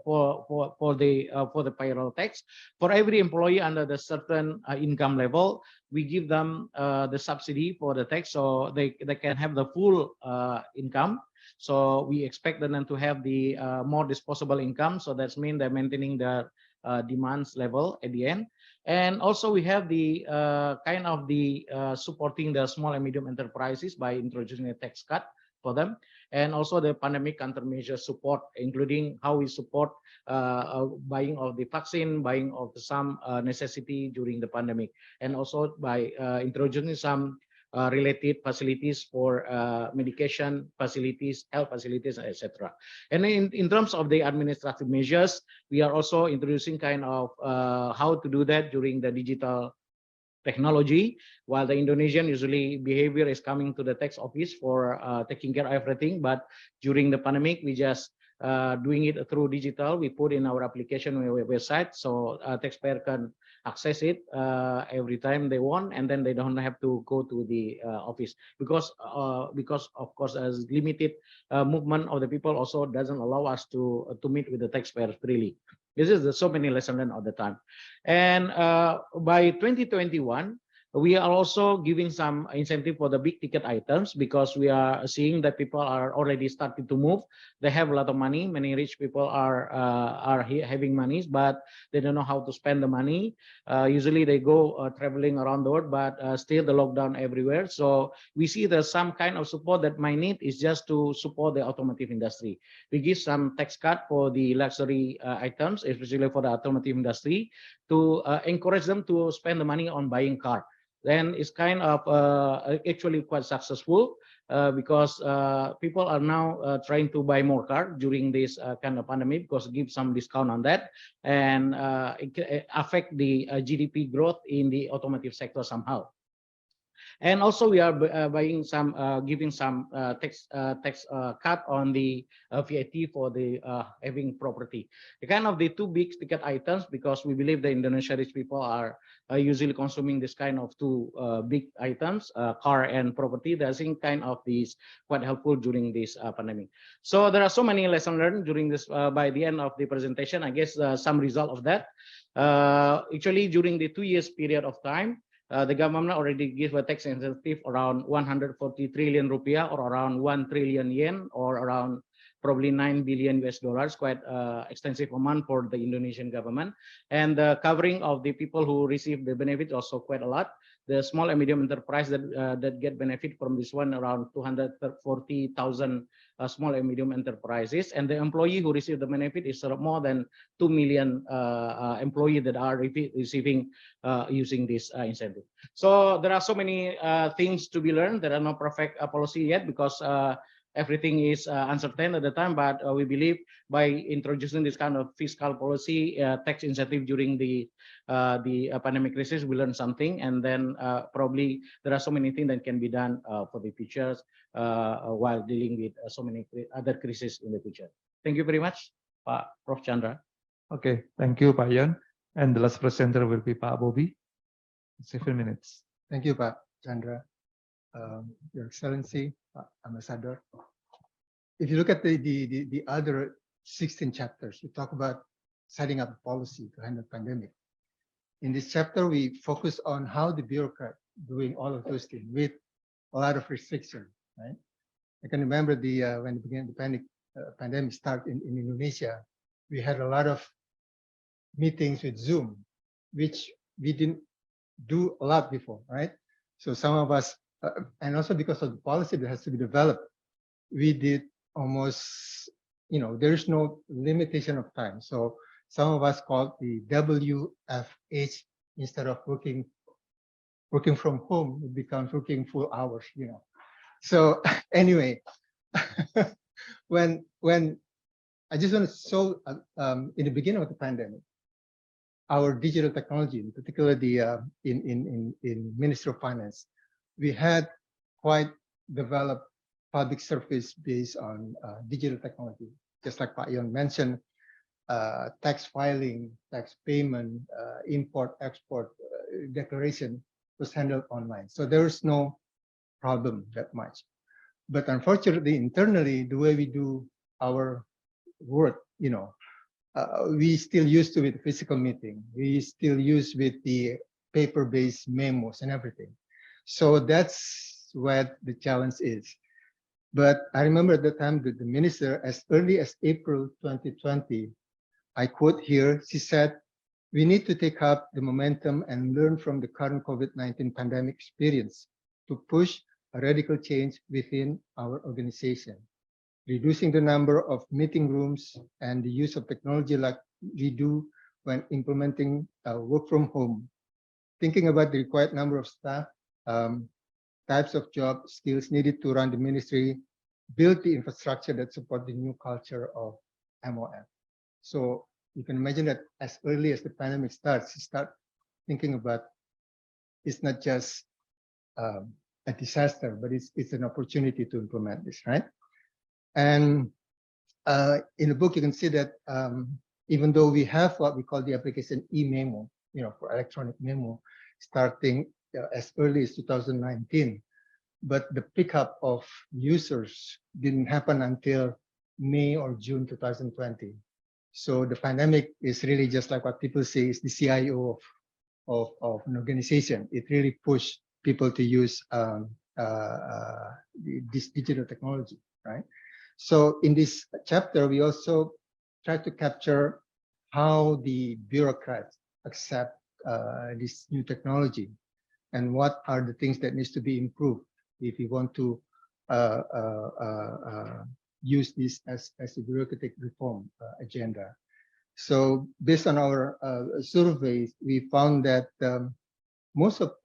for the payroll tax. For every employee under the certain income level, we give them the subsidy for the tax, so they can have the full income. So we expect them to have the more disposable income. So that's mean they're maintaining the demands level at the end. And also we have the kind of the supporting the small and medium enterprises by introducing a tax cut for them, and also the pandemic countermeasure support, including how we support buying of the vaccine, buying of some necessity during the pandemic, and also by introducing some related facilities for medication facilities, health facilities, etc. And in terms of the administrative measures, we are also introducing kind of how to do that during the digital technology, while the Indonesian usually behavior is coming to the tax office for taking care of everything. But during the pandemic, we just doing it through digital. We put in our application website, so taxpayer can access it every time they want, and then they don't have to go to the office, because of course as limited movement of the people also doesn't allow us to meet with the taxpayers freely. This is so many lessons learned all the time. And by 2021, we are also giving some incentive for the big ticket items, because we are seeing that people are already starting to move. They have a lot of money. Many rich people are having money, but they don't know how to spend the money. Usually they go traveling around the world, but still the lockdown everywhere. So we see there's some kind of support that might need is just to support the automotive industry. We give some tax cut for the luxury items, especially for the automotive industry, to encourage them to spend the money on buying car. Then it's kind of actually quite successful because people are now trying to buy more car during this kind of pandemic, because it gives some discount on that, and it affect the GDP growth in the automotive sector somehow. And also we are buying some, giving some tax cut on the VAT for the having property. The kind of the two big ticket items, because we believe the Indonesia rich people are usually consuming this kind of two big items, car and property. They think kind of these quite helpful during this pandemic. So there are so many lessons learned during this. By the end of the presentation, I guess some result of that. Actually, during the 2 years period of time, the government already gave a tax incentive around 140 trillion rupiah, or around 1 trillion yen, or around probably $9 billion US, quite extensive amount for the Indonesian government. And the covering of the people who receive the benefit also quite a lot. The small and medium enterprise that get benefit from this one, around 240,000 small and medium enterprises, and the employee who receive the benefit is more than 2 million employees that are receiving using this incentive. So there are so many things to be learned. There are no perfect policy yet, because everything is uncertain at the time, but we believe by introducing this kind of fiscal policy, tax incentive during the pandemic crisis, we learn something, and then probably there are so many things that can be done for the futures while dealing with so many other crises in the future. Thank you very much, Pak Prof. Chandra. Okay, thank you, Pak Yon. And the last presenter will be Pak Bobby. several minutes. Thank you, Pak Chandra. Your Excellency, Ambassador. If you look at the other 16 chapters, we talk about setting up a policy to handle pandemic. In this chapter, we focus on how the bureaucrat doing all of those things with a lot of restriction, right? I can remember when the pandemic started in Indonesia, we had a lot of meetings with Zoom, which we didn't do a lot before, right? So some of us, and also because of the policy that has to be developed, we did almost, there's no limitation of time. So some of us called the WFH, instead of working from home, it becomes working full hours, So anyway, when I just want to show in the beginning of the pandemic, our digital technology, in particular in Ministry of Finance, we had quite developed public service based on digital technology. Just like Pak Yon mentioned, tax filing, tax payment, import, export, declaration was handled online. So there's no problem that much. But unfortunately, internally, the way we do our work, we still used to with physical meeting. We still use with the paper-based memos and everything. So that's what the challenge is. But I remember at the time that the minister, as early as April 2020, I quote here, she said, "We need to take up the momentum and learn from the current COVID-19 pandemic experience to push a radical change within our organization, reducing the number of meeting rooms and the use of technology like we do when implementing work from home, thinking about the required number of staff, types of job skills needed to run the ministry, build the infrastructure that support the new culture of MOF." So you can imagine that as early as the pandemic starts, you start thinking about it's not just a disaster, but it's an opportunity to implement this, right? And in the book, you can see that even though we have what we call the application e-memo, for electronic memo, starting as early as 2019, but the pickup of users didn't happen until May or June 2020. So the pandemic is really just like what people say is the CIO of an organization. It really pushed people to use this digital technology, right? So in this chapter, we also try to capture how the bureaucrats accept this new technology and what are the things that needs to be improved if we want to use this as a bureaucratic reform agenda. So based on our surveys, we found that most of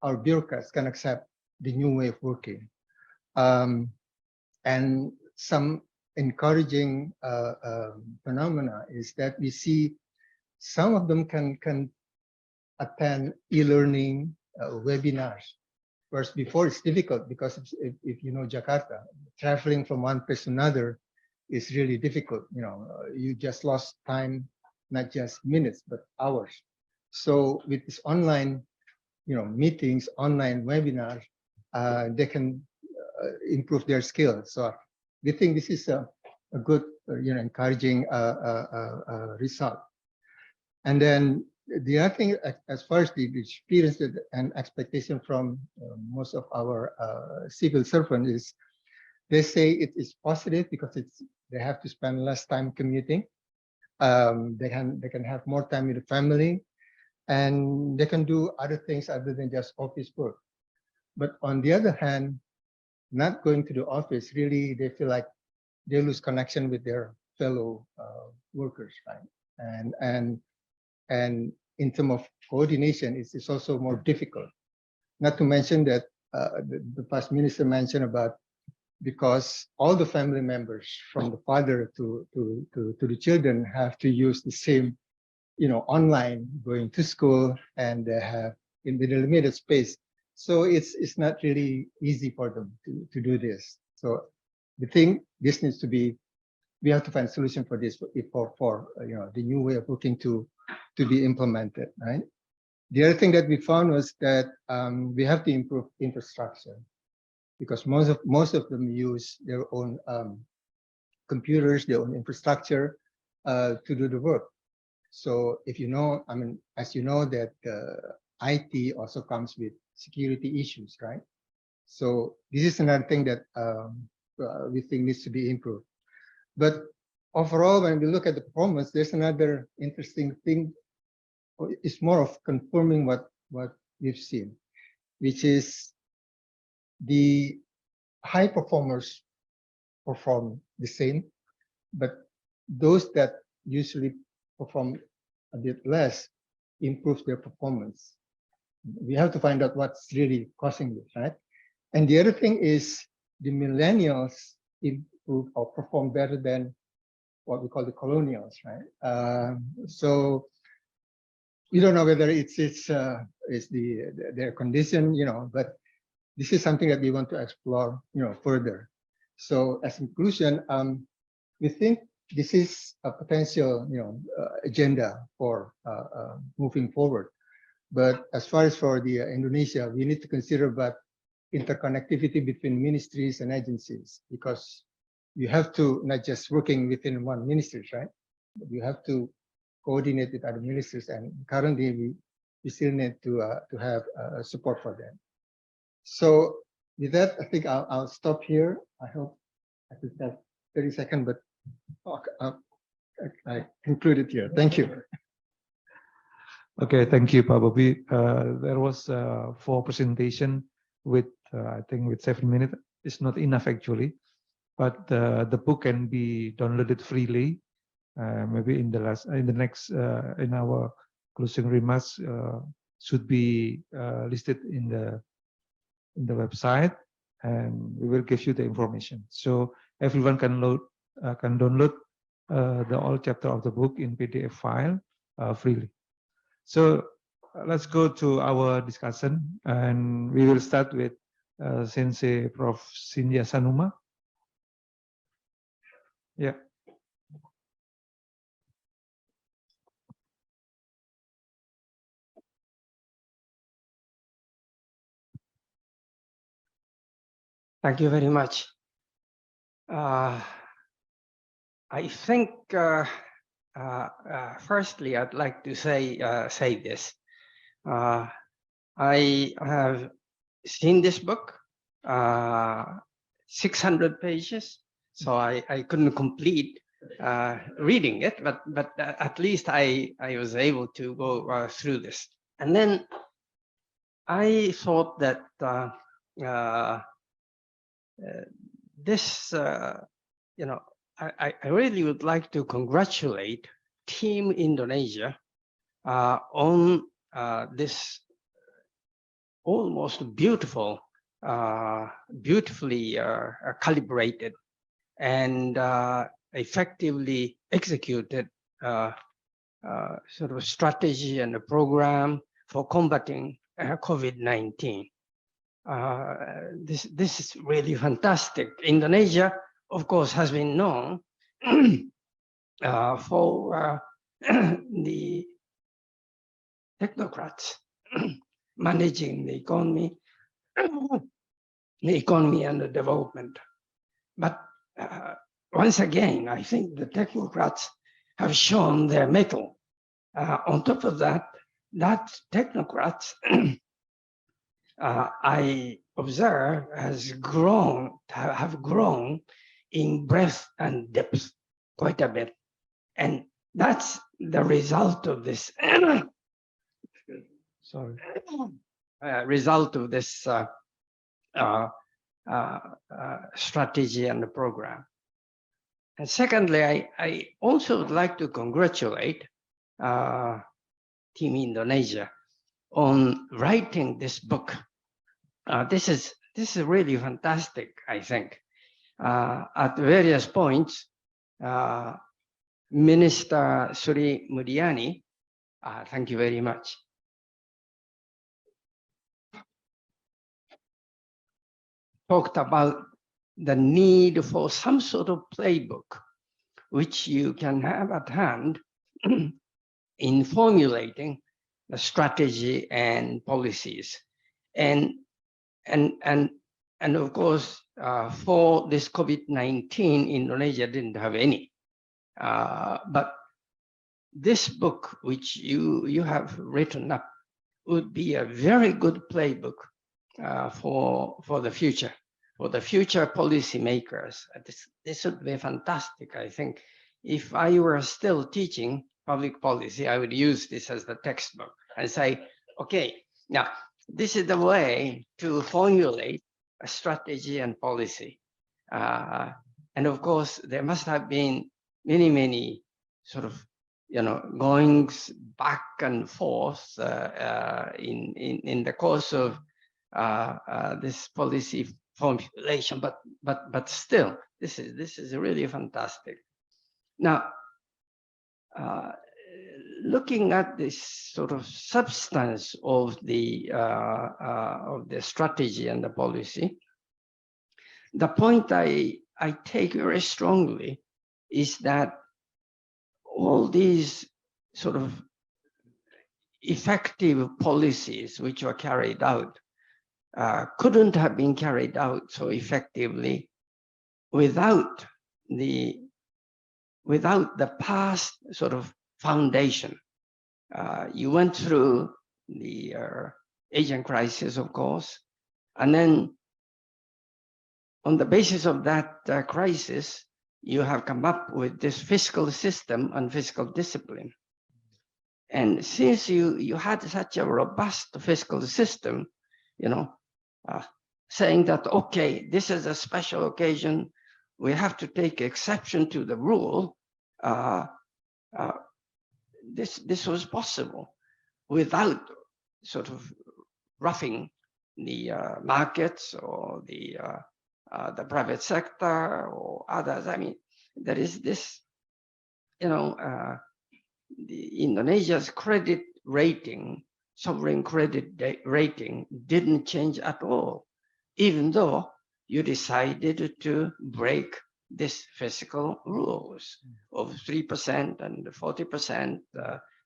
our bureaucrats can accept the new way of working. And some encouraging phenomena is that we see some of them can attend e-learning webinars. Whereas before it's difficult because if you know Jakarta, traveling from one place to another is really difficult. You just lost time, not just minutes, but hours. So with this online, meetings, online webinars, they can improve their skills. So we think this is a good, encouraging result. And then the other thing, as far as the experience and expectation from most of our civil servants is, they say it is positive because they have to spend less time commuting. They can have more time with the family, and they can do other things other than just office work. But on the other hand, not going to the office, really, they feel like they lose connection with their fellow workers, right? And in terms of coordination, it's also more difficult. Not to mention that the past minister mentioned about, because all the family members from the father to the children have to use the same, online, going to school, and they have in the limited space. So it's not really easy for them to do this. So the thing, this needs to be, we have to find a solution for this for the new way of working to be implemented, right? The other thing that we found was that we have to improve infrastructure, because most of them use their own computers, their own infrastructure to do the work. So if you know, I mean, as you know, that IT also comes with security issues, right? So this is another thing that we think needs to be improved. But overall, when we look at the performance, there's another interesting thing. It's more of confirming what we've seen, which is the high performers perform the same, but those that usually perform a bit less improve their performance. We have to find out what's really causing this, right? And the other thing is the millennials improve or perform better than what we call the colonials, right? So we don't know whether it's their condition, you know, but this is something that we want to explore, you know, further. So as conclusion, we think this is a potential, you know, agenda for moving forward. But as far as for the Indonesia, we need to consider about interconnectivity between ministries and agencies, because you have to not just working within one ministry, right? But you have to coordinate with other ministries, and currently we still need to have support for them. So with that, I think I'll stop here. I hope I could have 30 seconds, but I concluded here. Thank you. Okay, thank you, Pak Bobby. There was 4 presentation with I think with 7 minutes. It's not enough actually, but the book can be downloaded freely. Maybe in our closing remarks should be listed in the website, and we will give you the information. So everyone can download the all chapter of the book in PDF file freely. So let's go to our discussion, and we will start with Sensei Prof. Cynthia Sanuma. Yeah. Thank you very much. I think firstly, I'd like to say this. I have seen this book, 600 pages, so I couldn't complete reading it, but at least I was able to go through this. And then I thought that this, you know, I really would like to congratulate Team Indonesia on this almost beautiful, beautifully calibrated and effectively executed sort of strategy and a program for combating COVID-19. This is really fantastic. Indonesia, of course, has been known for the technocrats managing the economy and the development. But once again, I think the technocrats have shown their mettle. On top of that, technocrats I observe have grown in breadth and depth quite a bit, and that's the result of this. Result of this strategy and the program. And secondly, I also would like to congratulate Team Indonesia on writing this book. This is really fantastic, I think. At various points, Minister Sri Mulyani, thank you very much, talked about the need for some sort of playbook which you can have at hand in formulating the strategy and policies. And of course, for this COVID-19, Indonesia didn't have any. But this book, which you have written up, would be a very good playbook for the future, for the future policymakers. This would be fantastic, I think. If I were still teaching public policy, I would use this as the textbook and say, okay, now this is the way to formulate a strategy and policy. And of course, there must have been many sort of, goings back and forth in the course of this policy formulation, but still, this is really fantastic. Now, looking at this sort of substance of the strategy and the policy, the point I take very strongly is that all these sort of effective policies which were carried out couldn't have been carried out so effectively without the past sort of foundation. You went through the Asian crisis, of course, and then on the basis of that crisis, you have come up with this fiscal system and fiscal discipline. And since you had such a robust fiscal system, saying that, okay, this is a special occasion, we have to take exception to the rule, this was possible without sort of roughing the markets or the private sector or others. I mean, there is this, the Indonesia's credit rating, sovereign credit rating didn't change at all, even though you decided to break this fiscal rules of 3% and 40%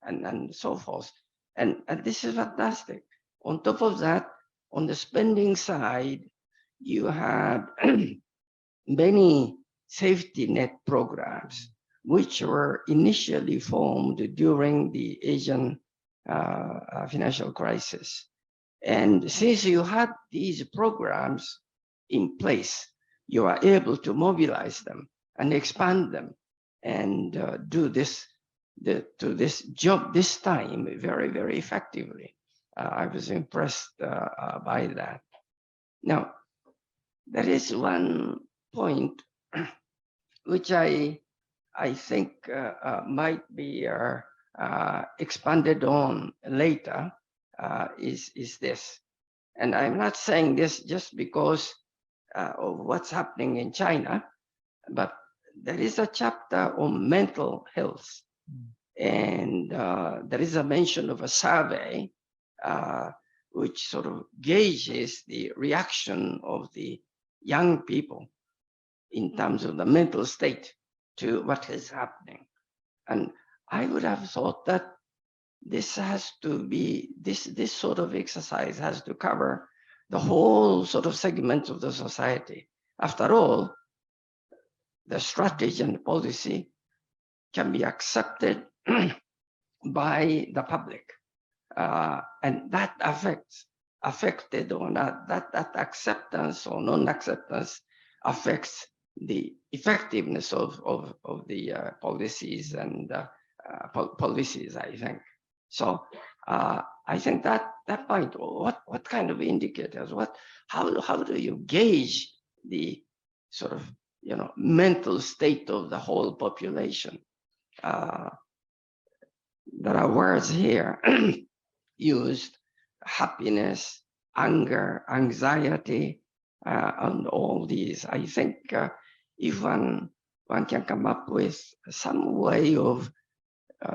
and so forth. And this is fantastic. On top of that, on the spending side, you had many safety net programs, which were initially formed during the Asian financial crisis. And since you had these programs in place, you are able to mobilize them and expand them and do this job this time very effectively. I was impressed by that. Now, there is one point which I think might be expanded on later, is this. And I'm not saying this just because of what's happening in China, but there is a chapter on mental health. And there is a mention of a survey which sort of gauges the reaction of the young people in terms of the mental state to what is happening. And I would have thought that this has to be, this sort of exercise has to cover the whole sort of segment of the society. After all, the strategy and policy can be accepted by the public. And that affected or not, that acceptance or non-acceptance affects the effectiveness of the policies and policies, I think. So I think that point, what kind of indicators, how do you gauge the sort of mental state of the whole population? There are words here used: happiness, anger, anxiety, and all these. I think if one can come up with some way of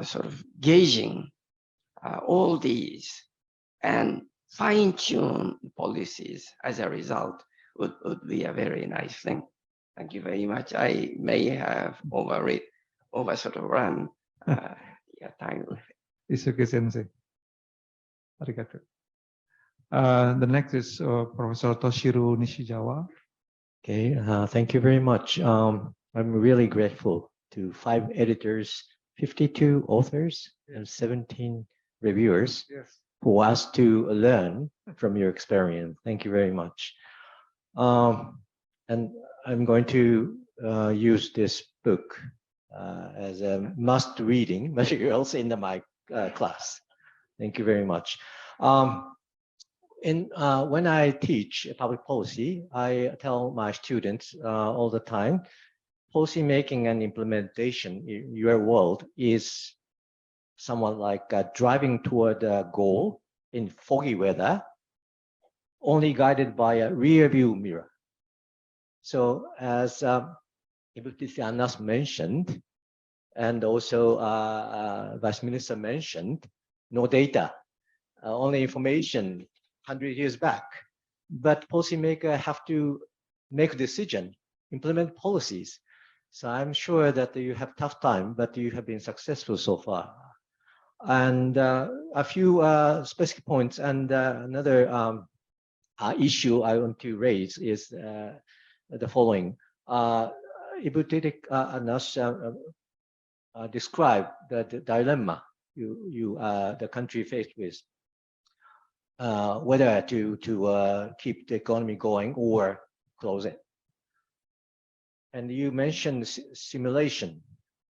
sort of gauging all these and fine-tune policies as a result would be a very nice thing. Thank you very much. I may have over sort of run your time. It's okay, Sensei. Arigato. The next is Professor Toshiro Nishizawa. Okay, thank you very much. I'm really grateful to 5 editors, 52 authors, and 17 reviewers who asked to learn from your experience. Thank you very much. And I'm going to use this book as a must reading materials in my class. Thank you very much. When I teach public policy, I tell my students all the time, policy making and implementation in your world is somewhat like driving toward a goal in foggy weather, only guided by a rear view mirror. So as Ibu Titianas mentioned, and also Vice Minister mentioned, no data, only information 100 years back. But policymakers have to make a decision, implement policies. So I'm sure that you have tough time, but you have been successful so far. And a few specific points, and another issue I want to raise is the following. Ibu Titianas described the dilemma the country faced with, whether to keep the economy going or close it. And you mentioned simulation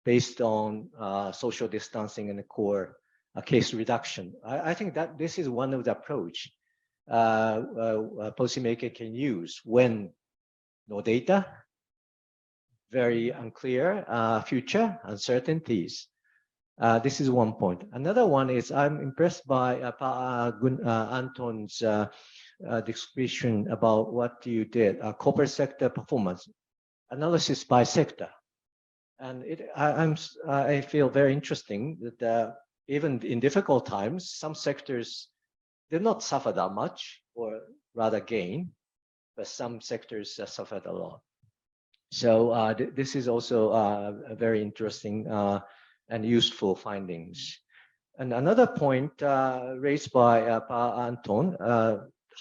based on social distancing and the core case reduction. I think that this is one of the approach a policymaker can use when no data, very unclear future uncertainties. This is one point. Another one is I'm impressed by Anton's description about what you did, corporate sector performance analysis by sector. And I feel very interesting that even in difficult times, some sectors did not suffer that much, or rather gain, but some sectors suffered a lot. So this is also a very interesting and useful findings. And another point raised by Anton,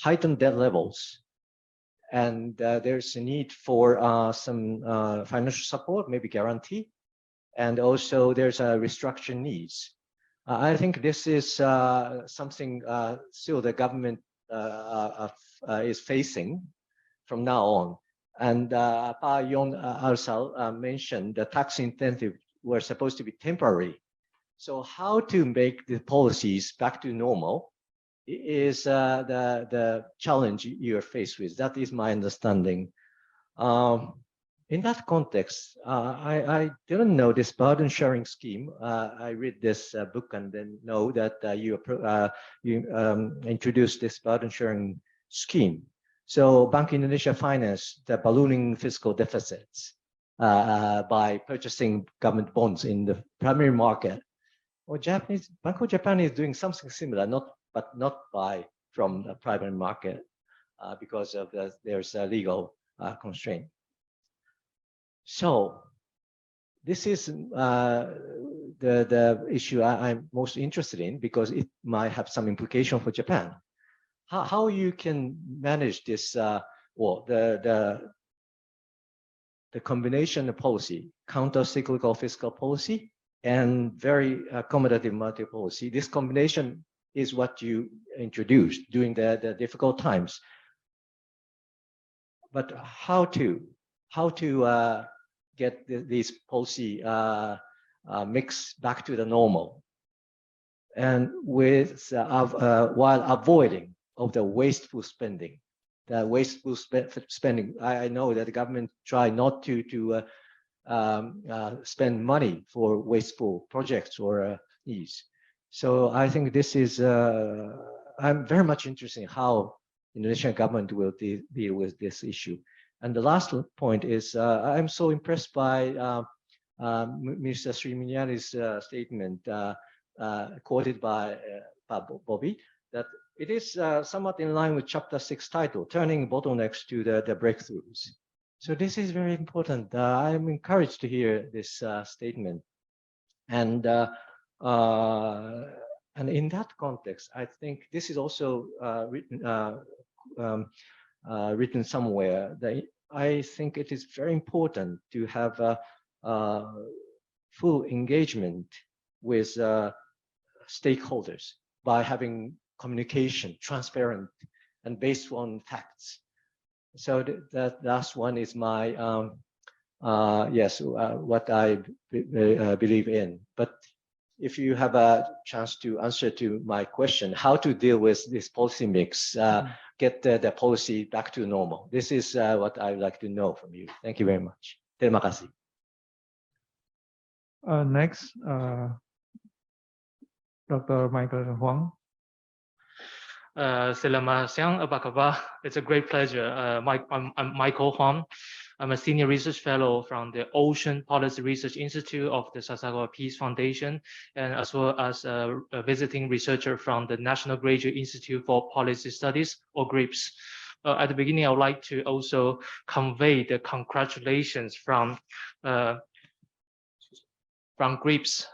heightened debt levels. And there's a need for some financial support, maybe guarantee. And also there's a restructuring needs. I think this is something still the government is facing from now on. And Pa Yon Arsal mentioned the tax incentive were supposed to be temporary. So how to make the policies back to normal is the challenge you are faced with. That is my understanding. In that context, I didn't know this burden sharing scheme. I read this book and then know that you introduced this burden sharing scheme. So Bank Indonesia Finance the ballooning fiscal deficits by purchasing government bonds in the primary market. Or Bank of Japan is doing something similar, but not from the private market because of there's a legal constraint. So this is the issue I'm most interested in because it might have some implication for Japan. How you can manage this, the combination of policy, counter-cyclical fiscal policy, and very accommodative monetary policy. This combination is what you introduced during the difficult times. But how to get this policy mix back to the normal, and with while avoiding of the wasteful spending. The wasteful spending. I know that the government try not to spend money for wasteful projects or needs. So I think this is. I'm very much interested in how Indonesian government will deal with this issue. And the last point is I'm so impressed by Mr. Srimulyani's statement quoted by Bobby that it is somewhat in line with Chapter 6 title, turning bottlenecks to the breakthroughs. So this is very important. I'm encouraged to hear this statement. And And in that context, I think this is also written somewhere that I think it is very important to have a full engagement with stakeholders by having communication transparent and based on facts. So that last one is my what I believe in. But if you have a chance to answer to my question, how to deal with this policy mix, get the policy back to normal. This is what I would like to know from you. Thank you very much. Terima kasih. Next, Dr. Michael Huang. Selamat siang, apa kabar? It's a great pleasure. I'm Michael Huang. I'm a senior research fellow from the Ocean Policy Research Institute of the Sasakawa Peace Foundation, and as well as a visiting researcher from the National Graduate Institute for Policy Studies, or GRIPS. At the beginning, I would like to also convey the congratulations from GRIPS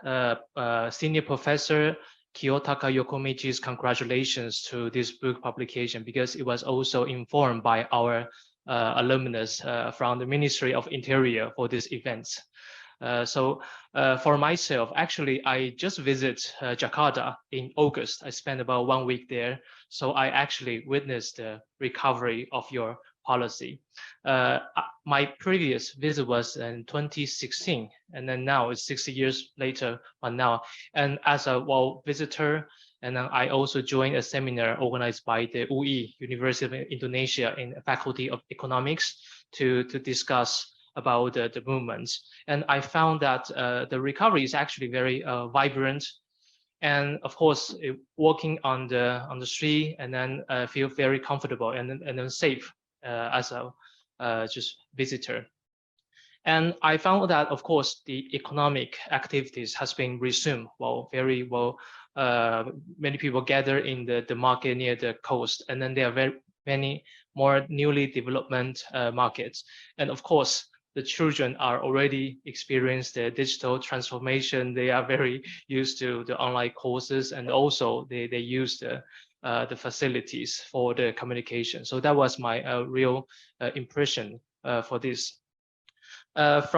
senior professor Kiyotaka Yokomichi's congratulations to this book publication, because it was also informed by our alumnus from the Ministry of Interior for this event. So for myself, actually, I just visited Jakarta in August. I spent about 1 week there. So I actually witnessed the recovery of your policy. My previous visit was in 2016, and then now it's 60 years later, but now, and as a visitor, and then I also joined a seminar organized by the UI, University of Indonesia, in the Faculty of Economics to discuss about the movements. And I found that the recovery is actually very vibrant. And of course, walking on the street and then feel very comfortable and then safe as a just visitor. And I found that, of course, the economic activities has been resumed very well. Many people gather in the market near the coast, and then there are very many more newly development markets. And of course, the children are already experienced the digital transformation. They are very used to the online courses, and also they use the facilities for the communication. So that was my real impression for this. As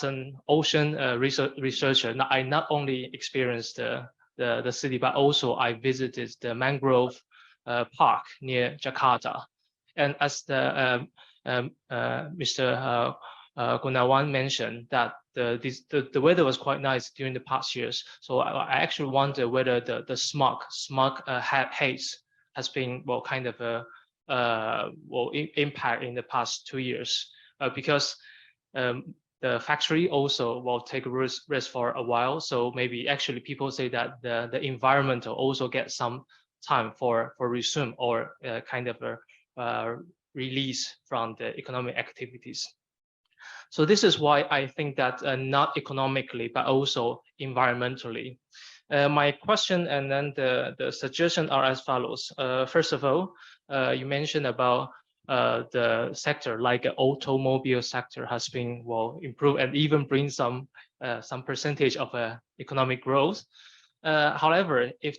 an ocean researcher, I not only experienced the city, but also I visited the mangrove park near Jakarta. And as Mr. Gunawan mentioned, that the weather was quite nice during the past years. So I actually wonder whether the smog haze has been kind of a impact in the past 2 years, because the factory also will take a rest for a while. So maybe actually people say that the environment will also get some time for resume or kind of a release from the economic activities. So this is why I think that not economically, but also environmentally. My question and then the suggestion are as follows. First of all, you mentioned about the sector, like the automobile sector has been improved and even bring some percentage of economic growth. However, if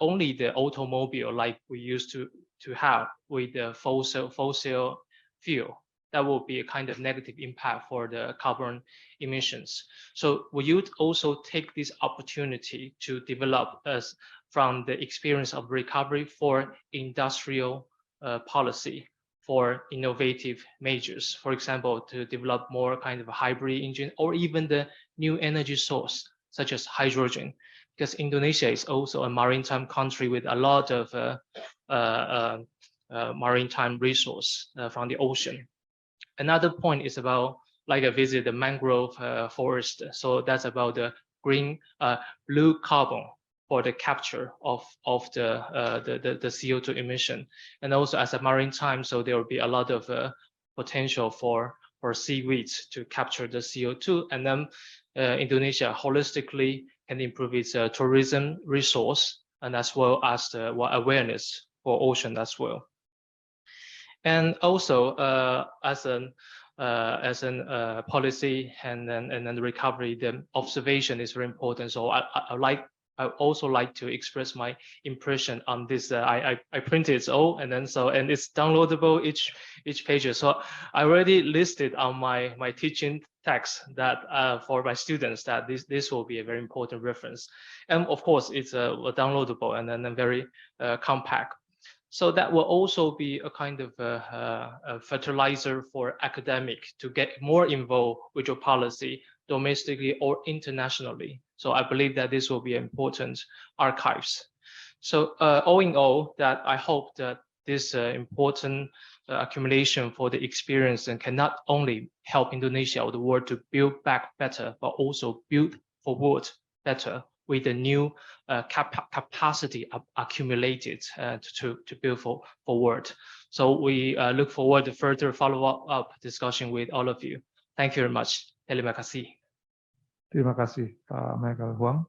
only the automobile like we used to have with the fossil fuel, that will be a kind of negative impact for the carbon emissions. So will you also take this opportunity to develop from the experience of recovery for industrial policy for innovative measures, for example, to develop more kind of a hybrid engine or even the new energy source such as hydrogen? Because Indonesia is also a maritime country with a lot of maritime resource from the ocean. Another point is about like I visit the mangrove forest. So that's about the blue carbon for the capture of the CO2 emission. And also as a maritime, so there will be a lot of potential for seaweeds to capture the CO2. And then Indonesia holistically can improve its tourism resource and as well as the awareness for ocean as well. And also as a as an policy and then the recovery, the observation is very important. So I also like to express my impression on this. I printed it all, and it's downloadable each page. So I already listed on my teaching text that for my students that this will be a very important reference. And of course, it's downloadable and then very compact. So that will also be a kind of a fertilizer for academic to get more involved with your policy domestically or internationally. So I believe that this will be important archives. So all in all, that I hope that this important accumulation for the experience and can not only help Indonesia or the world to build back better, but also build forward better with the new capacity accumulated to build forward. So we look forward to further follow-up discussion with all of you. Thank you very much. Terima kasih. Terima kasih Pak Michael Huang.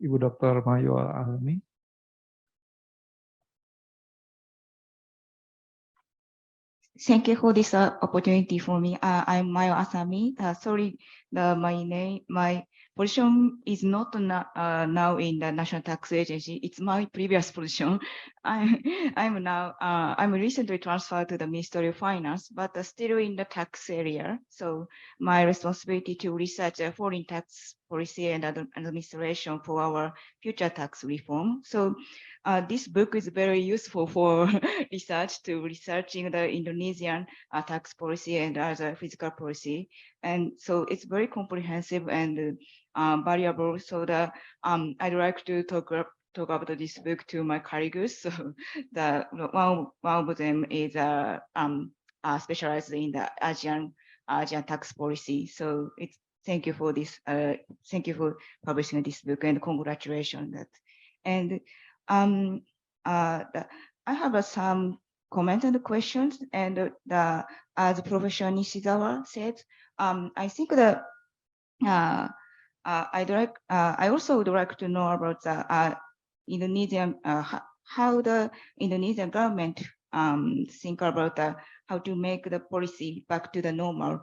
Ibu Dr. Mayo Alami. Thank you for this opportunity for me. I'm Mayo Asami. Sorry, my position is not now in the National Tax Agency. It's my previous position. I'm recently transferred to the Ministry of Finance, but still in the tax area. So my responsibility to research foreign tax policy and administration for our future tax reform. So this book is very useful for researching the Indonesian tax policy and other fiscal policy. And so it's very comprehensive and valuable. So I'd like to talk about this book to my colleagues. So one of them is specialized in the Asian tax policy. So thank you for this. Thank you for publishing this book and congratulations. And I have some comments and questions. And as Professor Nishizawa said, I think that I also would like to know about the Indonesian, how the Indonesian government think about how to make the policy back to the normal,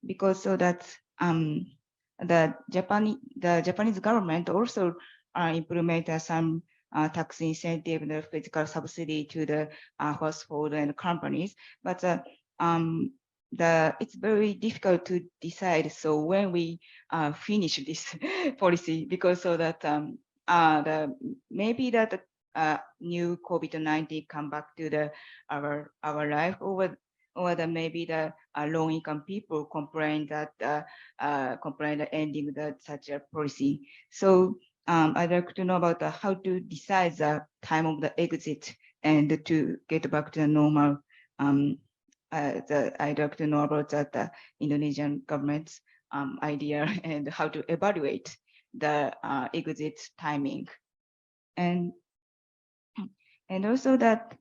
because so that the Japanese government also implement some tax incentive and fiscal subsidy to the household and companies, but it's very difficult to decide. So when we finish this policy, because so that maybe that new COVID-19 come back to our life, or maybe the low-income people complain that ending such a policy. So I'd like to know about how to decide the time of the exit and to get back to the normal. I'd like to know about the Indonesian government's idea and how to evaluate the exit timing. And also that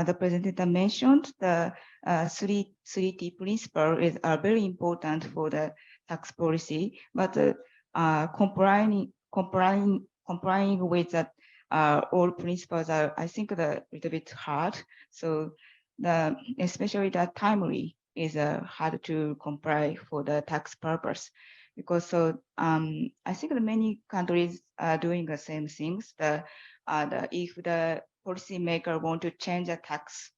the presenter mentioned, the 3T principle are very important for the tax policy, but complying with that all principles are, I think, a little bit hard. So especially the timely is hard to comply for the tax purpose, because so I think that many countries are doing the same things. If the policymaker want to change the tax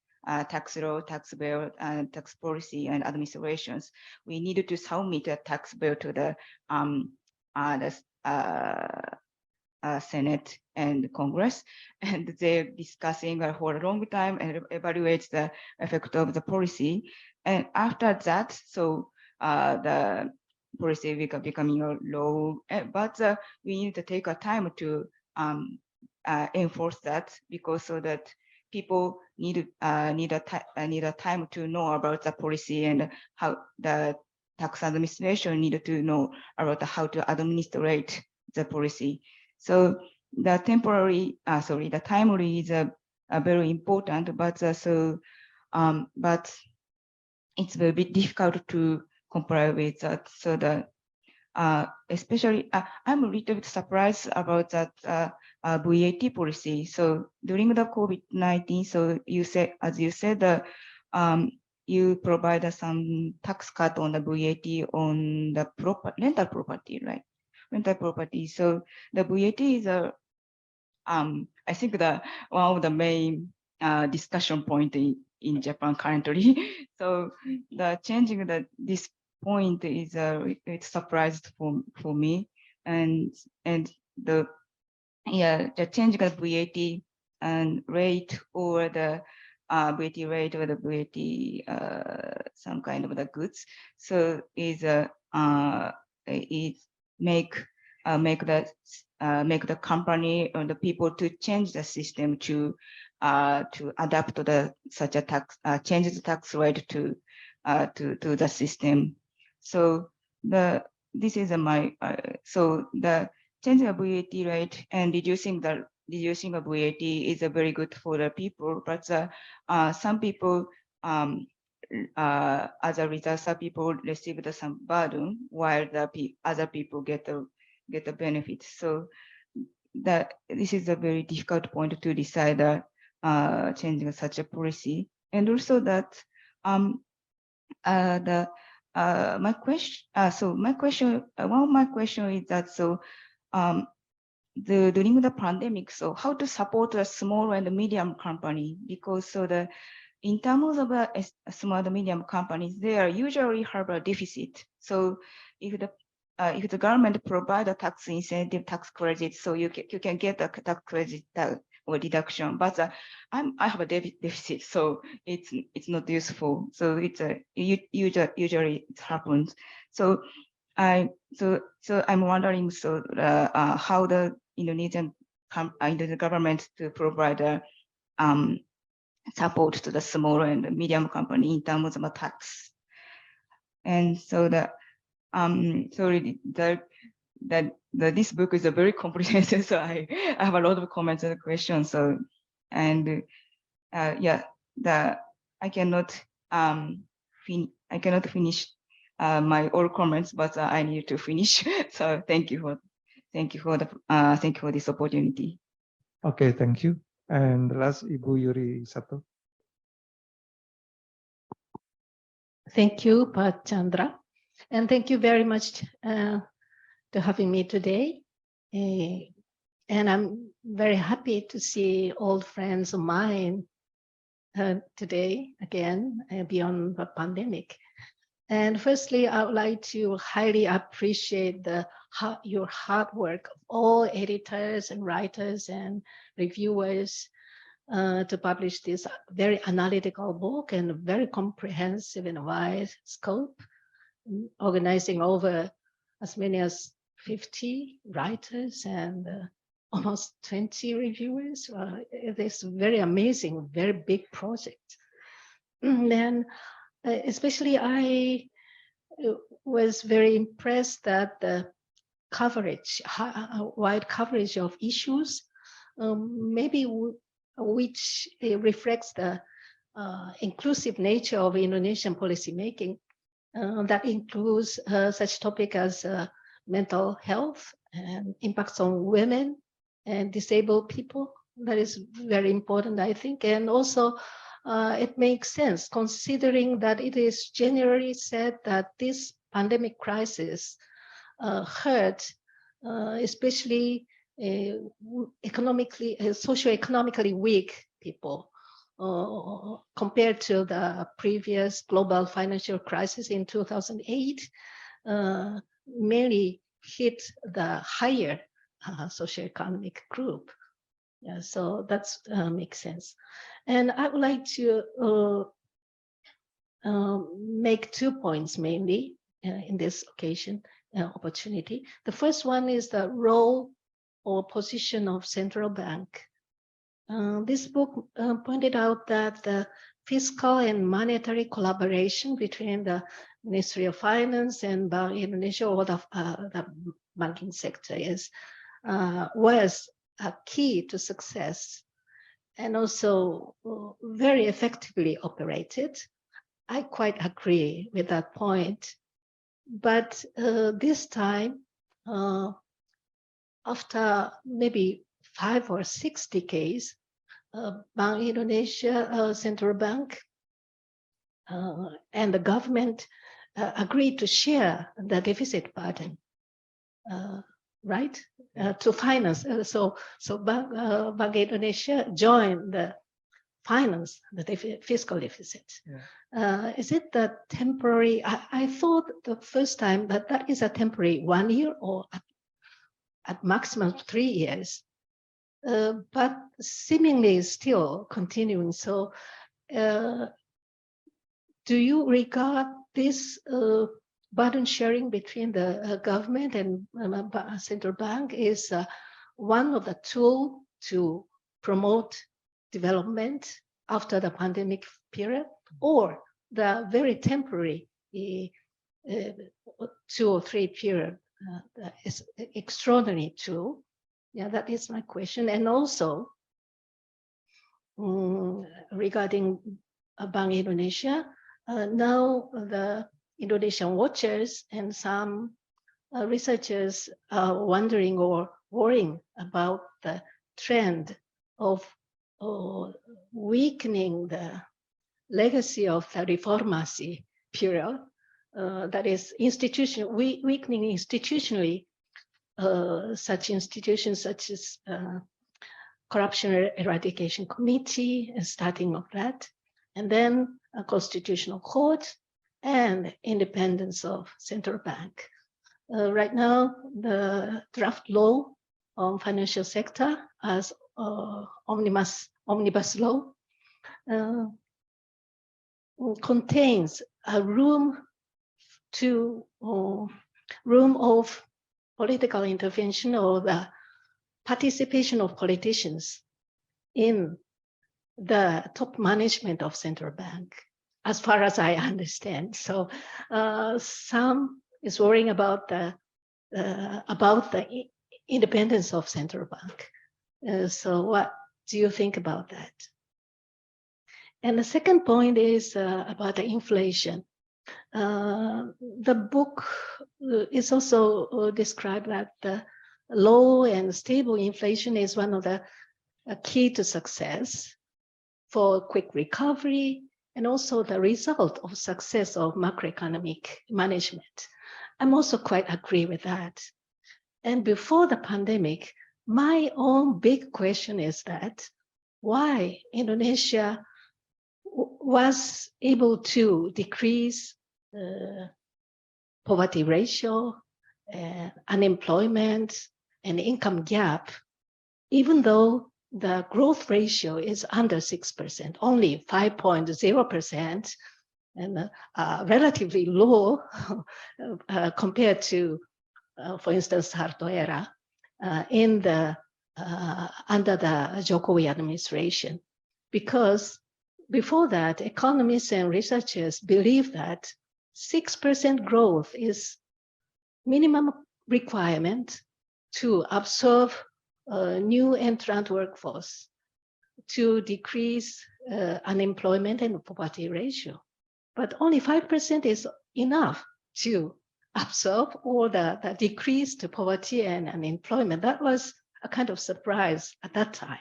law, tax bill, and tax policy and administrations, we need to submit a tax bill to the Senate and Congress, and they're discussing for a long time and evaluate the effect of the policy. And after that, so the policy becoming a law, but we need to take a time to enforce that, because so that people need a time to know about the policy and how the tax administration needed to know about how to administrate the policy. So the timely is very important, but but it's a bit difficult to comply with that. So especially I'm a little bit surprised about that VAT policy. So during the COVID-19, so you said, as you said, you provide some tax cut on the VAT on the rental property, right? Rental property. So the VAT is I think one of the main discussion point in Japan currently. So the changing this point is it's surprised for me, and the changing the VAT and rate or the VAT rate or the VAT some kind of the goods. So is it make the company or the people to change the system to adapt to the such a tax change the tax rate to the system. So this is my so the changing of VAT rate and reducing a VAT is very good for the people, but some people as a result, some people receive some burden while the other people get the benefit. So this is a very difficult point to decide changing such a policy. And also that my question one of my question is that during the pandemic, so how to support a small and medium company, because in terms of small and medium companies, they are usually have a deficit. So if the government provide a tax incentive, tax credit, so you can get a tax credit or deduction, but I have a deficit, so it's not useful. So it's usually it happens. So I'm wondering how the Indonesian government to provide support to the small and medium company in terms of a tax. And so this book is a very comprehensive, so I have a lot of comments and questions. So I cannot finish my all comments, but I need to finish. So thank you for this opportunity. Okay, thank you. And the last, Ibu Yuri Sato. Thank you, Pak Chandra, and thank you very much to having me today. And I'm very happy to see old friends of mine today again beyond the pandemic. And firstly, I would like to highly appreciate your hard work of all editors and writers and reviewers to publish this very analytical book and very comprehensive and wide scope, organizing over as many as 50 writers and almost 20 reviewers. It is very amazing, very big project. And then especially I was very impressed that the coverage, wide coverage of issues, maybe which reflects the inclusive nature of Indonesian policymaking that includes such topic as mental health and impacts on women and disabled people. That is very important, I think. And also it makes sense considering that it is generally said that this pandemic crisis hurt especially socioeconomically weak people compared to the previous global financial crisis in 2008, mainly hit the higher socioeconomic group. Yeah, so that makes sense. And I would like to make 2 points mainly in this occasion opportunity. The first one is the role or position of central bank. This book pointed out that the fiscal and monetary collaboration between the Ministry of Finance and Bank Indonesia or the banking sector was a key to success and also very effectively operated. I quite agree with that point. But this time, after maybe 5 or 6 decades, Bank Indonesia Central Bank and the government agreed to share the deficit burden, right? To finance. So Bank Indonesia joined the finance the fiscal deficit. Yeah. Is it the temporary? I thought the first time that is a temporary 1 year or at maximum 3 years, but seemingly still continuing. So do you regard this burden sharing between the government and central bank is one of the tools to promote development after the pandemic period, or the very temporary 2 or 3 period is extraordinary tool? Yeah, that is my question. And also regarding Bank Indonesia, now the Indonesian watchers and some researchers are wondering or worrying about the trend of weakening the legacy of the reformasi period, that is weakening institutionally such institutions such as Corruption Eradication Committee, starting of that, and then a constitutional court and independence of central bank. Right now, the draft law on financial sector as omnibus law contains a room of political intervention or the participation of politicians in the top management of central bank, as far as I understand. So some is worrying about the independence of central bank. So what do you think about that? And the second point is about the inflation. The book is also described that the low and stable inflation is one of the key to success for quick recovery, and also the result of success of macroeconomic management. I'm also quite agree with that. And before the pandemic, my own big question is that why Indonesia was able to decrease poverty ratio, unemployment, and income gap, even though the growth ratio is under 6%, only 5.0%, and relatively low compared to, for instance, Harto era in the under the Jokowi administration. Because before that, economists and researchers believe that 6% growth is minimum requirement to absorb new entrant workforce, to decrease unemployment and poverty ratio. But only 5% is enough to absorb all the decrease to poverty and unemployment. That was a kind of surprise at that time.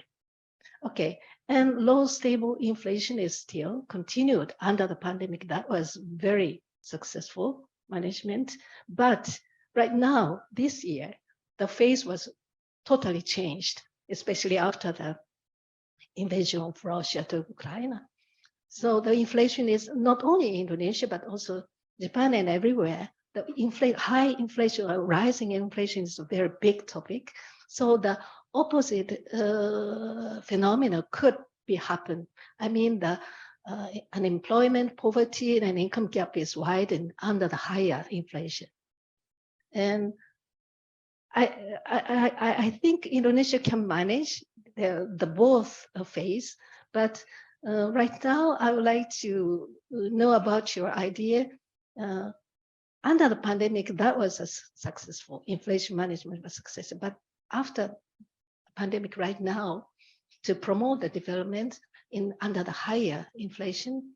Okay, and low stable inflation is still continued under the pandemic. That was very successful management. But right now, this year, the phase was totally changed, especially after the invasion of Russia to Ukraine. So the inflation is not only in Indonesia, but also Japan and everywhere. The high inflation or rising inflation is a very big topic. So the opposite phenomena could be happen. I mean, the unemployment, poverty, and income gap is widened under the higher inflation. And I think Indonesia can manage the both phase, but right now I would like to know about your idea. Under the pandemic, that was a successful inflation management was successful, but after the pandemic right now, to promote the development under the higher inflation,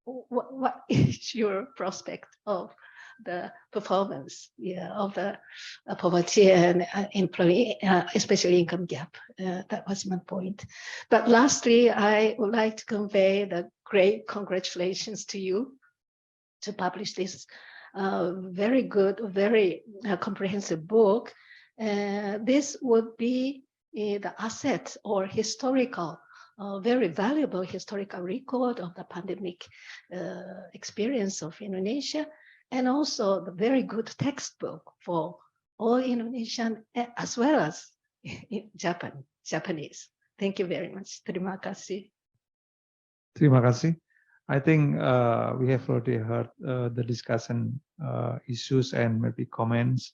what is your prospect of the performance, of the poverty and employee, especially income gap. That was my point. But lastly, I would like to convey the great congratulations to you to publish this very good, very comprehensive book. This would be the asset or historical, very valuable historical record of the pandemic experience of Indonesia, and also the very good textbook for all Indonesian as well as Japanese. Thank you very much. Terima kasih. Terima kasih. I think we have already heard the discussion issues and maybe comments.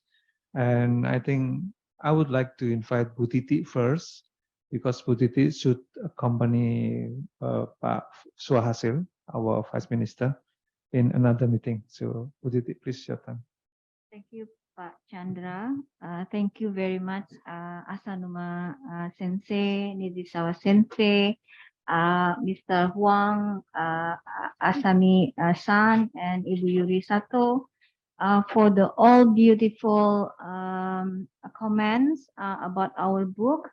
And I think I would like to invite Bu Titi first, because Bu Titi should accompany Pak Suahasil, our Vice Minister, in another meeting. So Bu Titi, please your time. Thank you, Pak Chandra. Thank you very much, Asanuma Sensei, Nidisawa Sensei, Mr. Huang, Asami San, and Ibu Yuri Sato for the all beautiful comments about our book,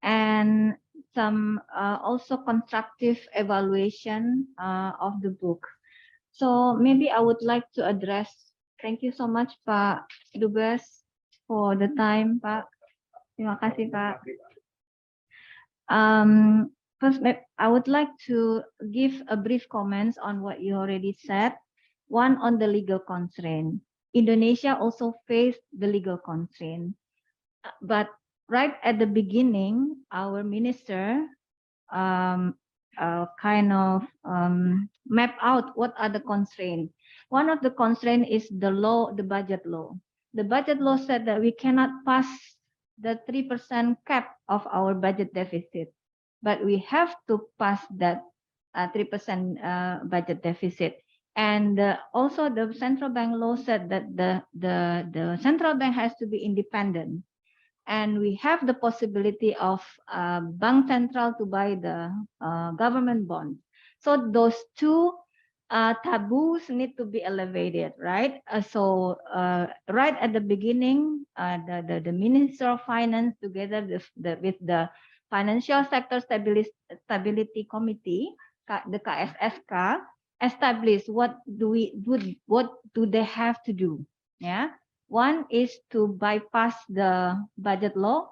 and some also constructive evaluation of the book. So maybe I would like to address, thank you so much Pak Dubes for the time, Pak. Terima kasih, Pak. First, I would like to give a brief comments on what you already said. One, on the legal constraint. Indonesia also faced the legal constraint. But right at the beginning, our minister kind of map out what are the constraints. One of the constraints is the law, the budget law. The budget law said that we cannot pass the 3% cap of our budget deficit, but we have to pass that 3% budget deficit. And also the central bank law said that the central bank has to be independent. And we have the possibility of Bank Central to buy the government bonds. So those two taboos need to be elevated, right? So right at the beginning, the Minister of Finance together with the Financial Sector Stability Committee, the KSSK, established what do they have to do? Yeah, one is to bypass the budget law.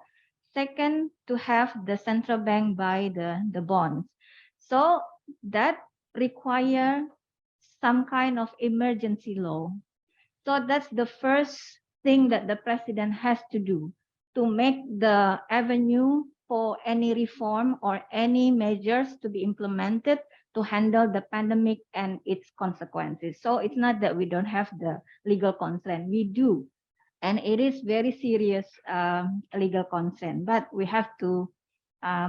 Second, to have the central bank buy the bonds. So that require some kind of emergency law. So that's the first thing that the president has to do to make the avenue for any reform or any measures to be implemented to handle the pandemic and its consequences. So it's not that we don't have the legal constraint, we do. And it is very serious legal constraint, but we have to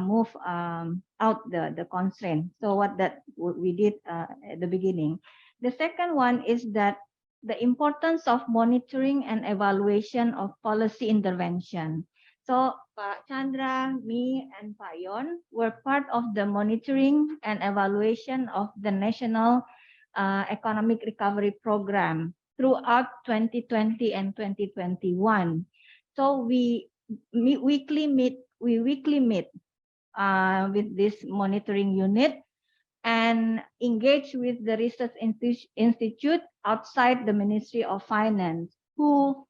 move out the constraint. So what we did at the beginning. The second one is that the importance of monitoring and evaluation of policy intervention. So Pak Chandra, me, and Pak Yon were part of the monitoring and evaluation of the National Economic Recovery Program throughout 2020 and 2021. So we weekly meet with this monitoring unit and engage with the research institute outside the Ministry of Finance, who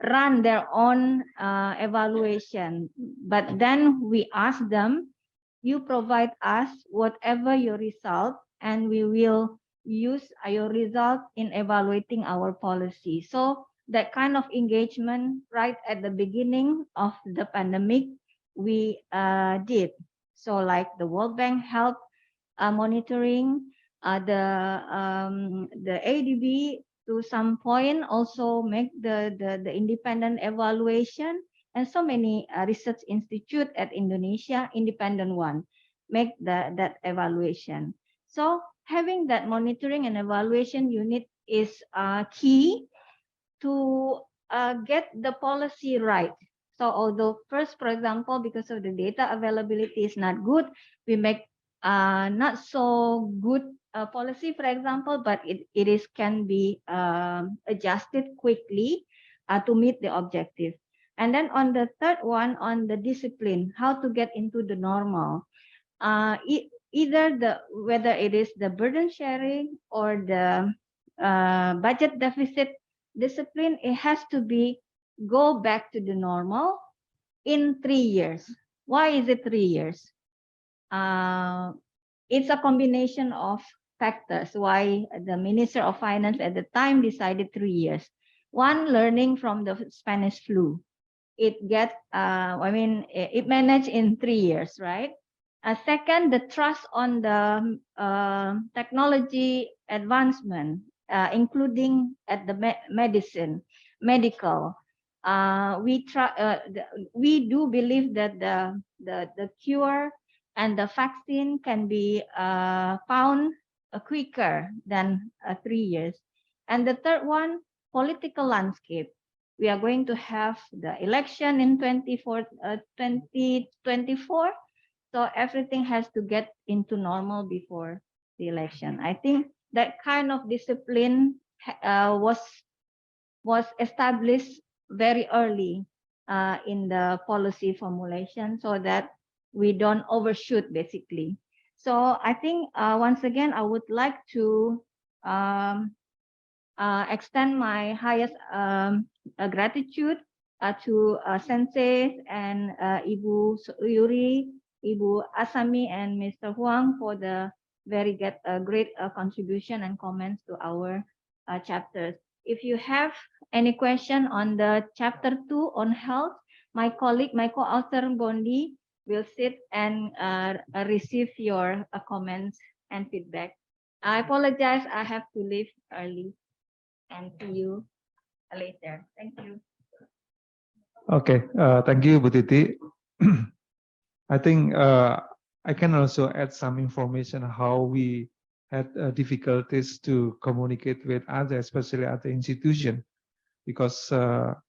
run their own evaluation. But then we ask them, you provide us whatever your result, and we will use your result in evaluating our policy. So that kind of engagement right at the beginning of the pandemic, we did. So like the World Bank helped monitoring, the ADBI to some point also make the independent evaluation, and so many research institute at Indonesia, independent one, make that evaluation. So having that monitoring and evaluation unit is key to get the policy right. So although first, for example, because of the data availability is not good, we make not so good policy, for example, but it can be adjusted quickly to meet the objective. And then on the third one, on the discipline, how to get into the normal, either whether it is the burden sharing or the budget deficit discipline, it has to be go back to the normal in 3 years. Why is it 3 years? It's a combination of factors why the Minister of Finance at the time decided 3 years. One, learning from the Spanish flu. It managed in 3 years, right? Second, the trust on the technology advancement, including at the medical. We do believe that the cure and the vaccine can be found quicker than 3 years. And the third one, political landscape. We are going to have the election in 2024. So everything has to get into normal before the election. I think that kind of discipline was established very early in the policy formulation so that we don't overshoot basically. So I think once again, I would like to extend my highest gratitude to Sensei and Ibu Yuri, Ibu Asami, and Mr. Huang for the very great contribution and comments to our chapters. If you have any question on the chapter 2 on health, my colleague, my co-author Bondi, will sit and receive your comments and feedback. I apologize, I have to leave early, and see you later. Thank you. Okay, thank you, Bu Titi. I think I can also add some information how we had difficulties to communicate with others, especially at the institution, because our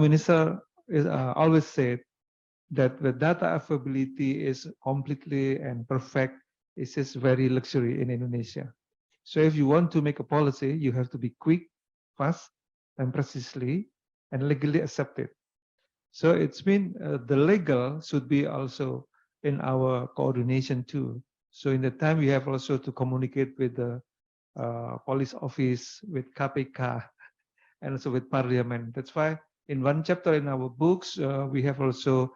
minister is always said that the data availability is completely and perfect. It's just very luxury in Indonesia. So if you want to make a policy, you have to be quick, fast, and precisely, and legally accepted. So it's mean the legal should be also in our coordination too. So in the time we have also to communicate with the police office, with KPK, and also with Parliament. That's why in one chapter in our books, we have also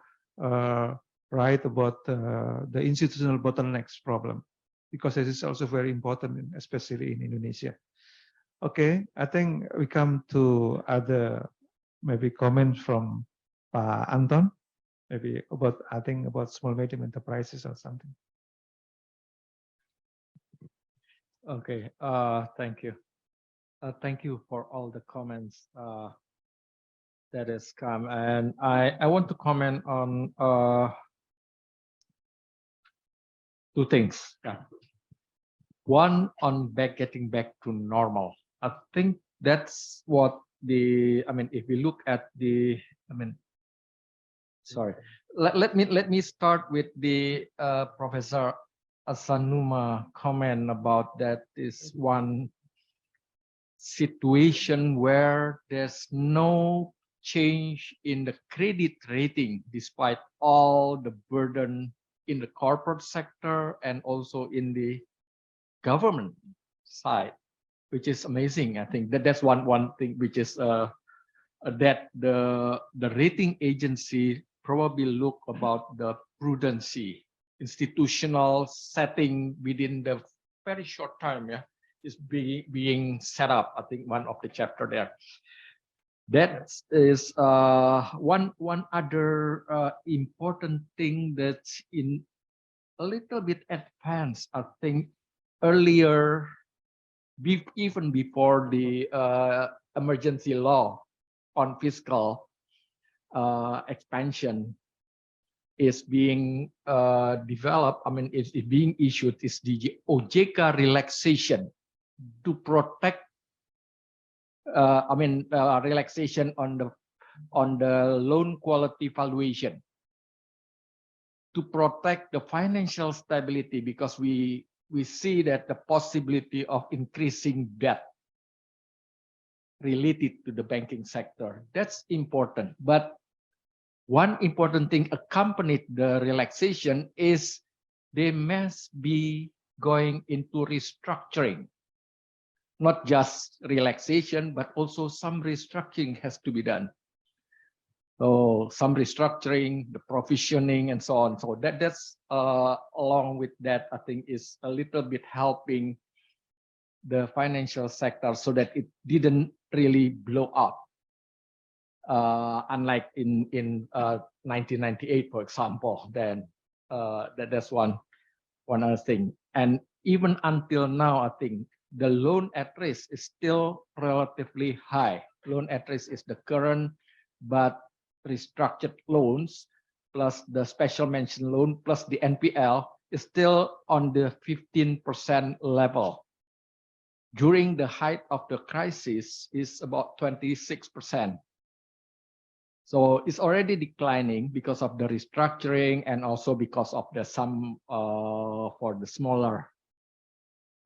write about the institutional bottlenecks problem, because this is also very important, especially in Indonesia. Okay, I think we come to other maybe comments from Anton, maybe about, I think about small medium enterprises or something. Okay, thank you. Thank you for all the comments that has come, and I want to comment on two things. Yeah. One, on getting back to normal. I think that's what if we look at the, sorry, let me start with the Professor Asanuma comment about that is one situation where there's no change in the credit rating despite all the burden in the corporate sector and also in the government side, which is amazing. I think that's one thing which is that the rating agency probably look about the prudency, institutional setting within the very short time, is being set up. I think one of the chapter there. That is one other important thing that's in a little bit advanced. I think earlier, even before the emergency law on fiscal expansion is being developed, it's being issued, is the OJK relaxation to protect, relaxation on the loan quality valuation to protect the financial stability, because we we see that the possibility of increasing debt related to the banking sector. That's important. But one important thing accompanied the relaxation is they must be going into restructuring. Not just relaxation, but also some restructuring has to be done. So some restructuring, the provisioning, and so on. So that's along with that, I think is a little bit helping the financial sector so that it didn't really blow up. Unlike in 1998, for example, then that's one other thing. And even until now, I think the loan at risk is still relatively high. Loan at risk is the current, but restructured loans plus the special mention loan plus the NPL is still on the 15% level. During the height of the crisis is about 26%. So it's already declining because of the restructuring and also because of the some for the smaller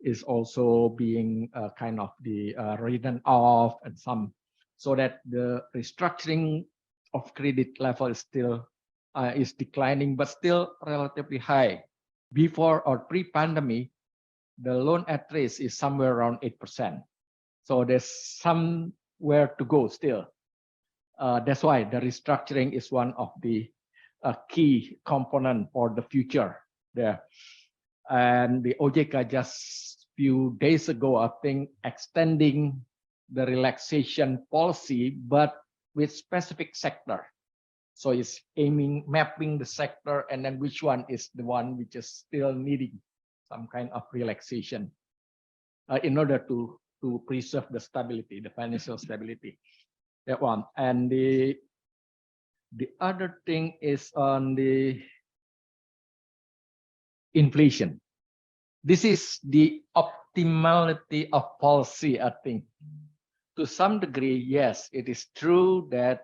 is also being kind of the written off and some, so that the restructuring of credit level is still is declining, but still relatively high. Before or pre-pandemic, the loan at risk is somewhere around 8%. So there's somewhere to go still. That's why the restructuring is one of the key component for the future there. And the OJK just few days ago, I think, extending the relaxation policy, but with specific sector. So it's mapping the sector, and then which one is the one which is still needing some kind of relaxation in order to preserve the stability, the financial stability. That one. And the other thing is on the inflation. This is the optimality of policy, I think. To some degree, yes, it is true that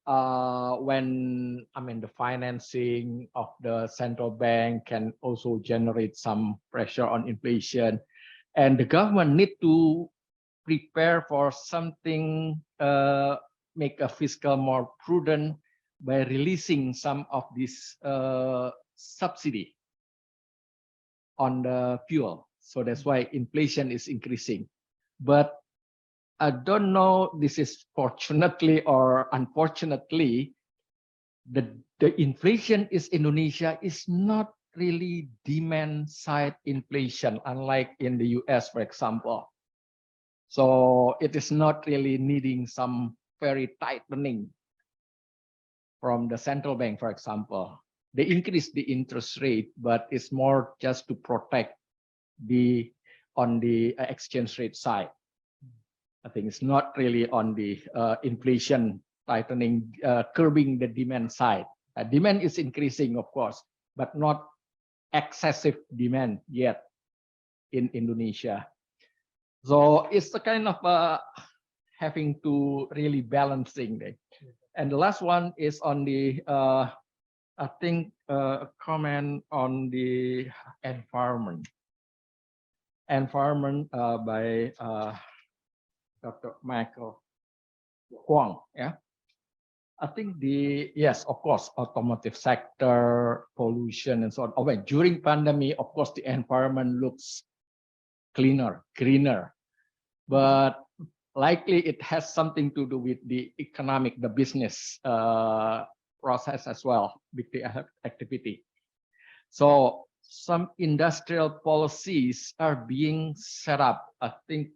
when the financing of the central bank can also generate some pressure on inflation, and the government need to prepare for something, make a fiscal more prudent by releasing some of this subsidy on the fuel. So that's why inflation is increasing. But I don't know, this is fortunately or unfortunately, the inflation is Indonesia is not really demand side inflation, unlike in the US, for example. So it is not really needing some very tightening from the central bank, for example. They increase the interest rate, but it's more just to protect on the exchange rate side. I think it's not really on the inflation tightening, curbing the demand side. Demand is increasing, of course, but not excessive demand yet in Indonesia. So it's a kind of having to really balancing it. And the last one is on the, I think, comment on the environment. Environment by Dr. Michael Huang. Yeah, I think yes, of course, automotive sector, pollution, and so on. Okay, during pandemic, of course, the environment looks cleaner, greener, but likely it has something to do with the economic, the business process as well, with the activity. So some industrial policies are being set up. I think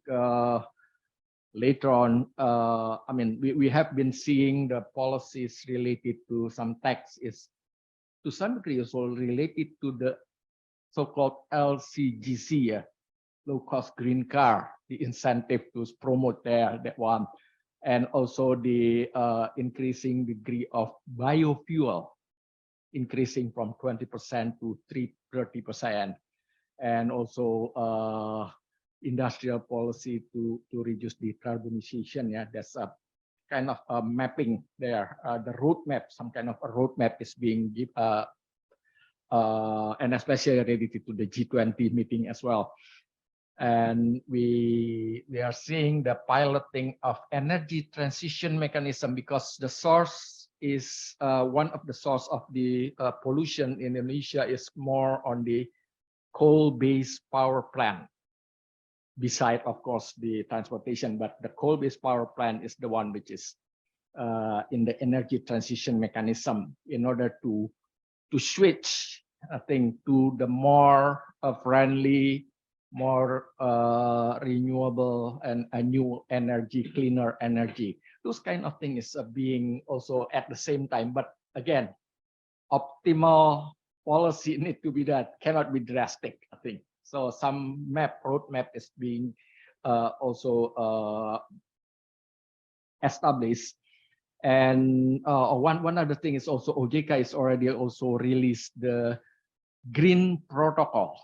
later on, we have been seeing the policies related to some tax is to some degree also related to the so-called LCGC, low-cost green car, the incentive to promote that one, and also the increasing degree of biofuel, increasing from 20% to 30%, and also industrial policy to reduce decarbonization. Yeah, that's a kind of a mapping there. The roadmap, some kind of a roadmap is being and especially related to the G20 meeting as well. And we are seeing the piloting of energy transition mechanism, because the source is one of the source of the pollution in Indonesia is more on the coal-based power plant. Beside, of course, the transportation, but the coal-based power plant is the one which is in the energy transition mechanism in order to switch, I think, to the more friendly, more renewable and a new energy, cleaner energy. Those kind of things is being also at the same time. But again, optimal policy need to be that cannot be drastic, I think. So some roadmap is being also established. And one other thing is also OJK is already also released the green protocol,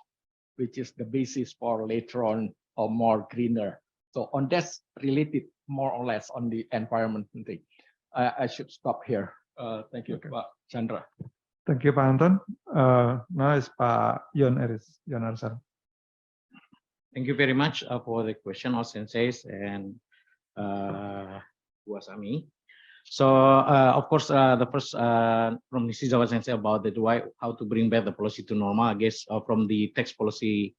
which is the basis for later on or more greener. So on that's related more or less on the environment thing. I should stop here. Thank you, Okay. Pak Chandra. Thank you, Pak Anton. Now is Pak Yon Arsal. Thank you very much for the question of senseis and Wasami. So of course, the first from Nishizawa Sensei about the how to bring back the policy to normal. I guess from the tax policy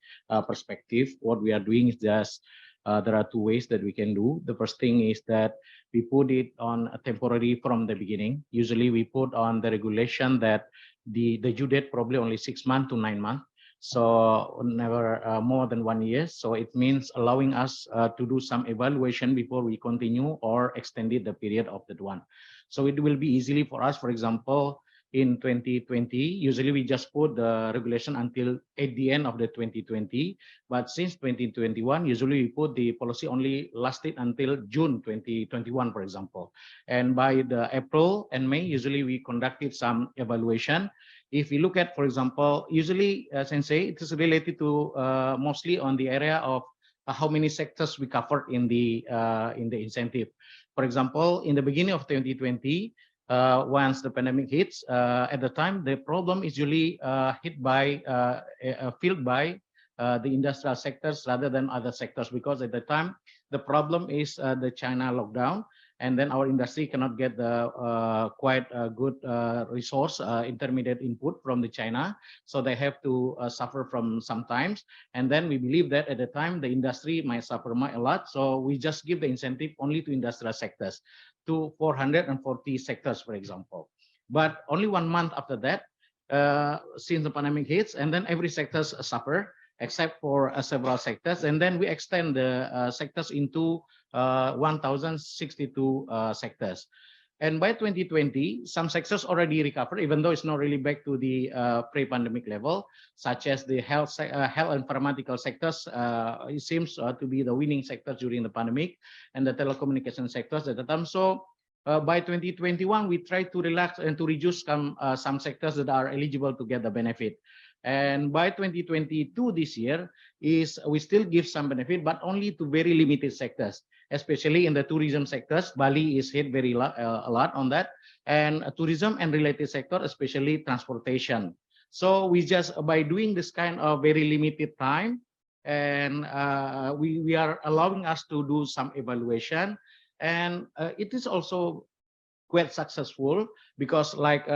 perspective, what we are doing is just there are two ways that we can do. The first thing is that we put it on a temporary from the beginning. Usually we put on the regulation that the due date probably only 6 months to 9 months. So never more than 1 year. So it means allowing us to do some evaluation before we continue or extended the period of that one. So it will be easily for us. For example, in 2020, usually we just put the regulation until at the end of the 2020. But since 2021, usually we put the policy only lasted until June 2021, for example. And by the April and May, usually we conducted some evaluation. If we look at, for example, usually, Sensei, it is related to mostly on the area of how many sectors we covered in the incentive. For example, in the beginning of 2020, once the pandemic hits, at the time the problem is usually hit by filled by the industrial sectors rather than other sectors, because at the time the problem is the China lockdown. And then our industry cannot get the quite good resource, intermediate input from the China. So they have to suffer from sometimes. And then we believe that at the time, the industry might suffer a lot. So we just give the incentive only to industrial sectors, to 440 sectors, for example. But only 1 month after that, since the pandemic hits, and then every sector suffer, except for several sectors. And then we extend the sectors into 1,062 sectors. And by 2020, some sectors already recovered, even though it's not really back to the pre-pandemic level, such as the health and pharmaceutical sectors. It seems to be the winning sectors during the pandemic, and the telecommunication sectors at the time. So by 2021, we try to relax and to reduce some sectors that are eligible to get the benefit. And by 2022 this year is we still give some benefit, but only to very limited sectors, especially in the tourism sectors. Bali is hit very a lot on that, and tourism and related sector, especially transportation. So we just, by doing this kind of very limited time, and we are allowing us to do some evaluation, and it is also quite successful, because like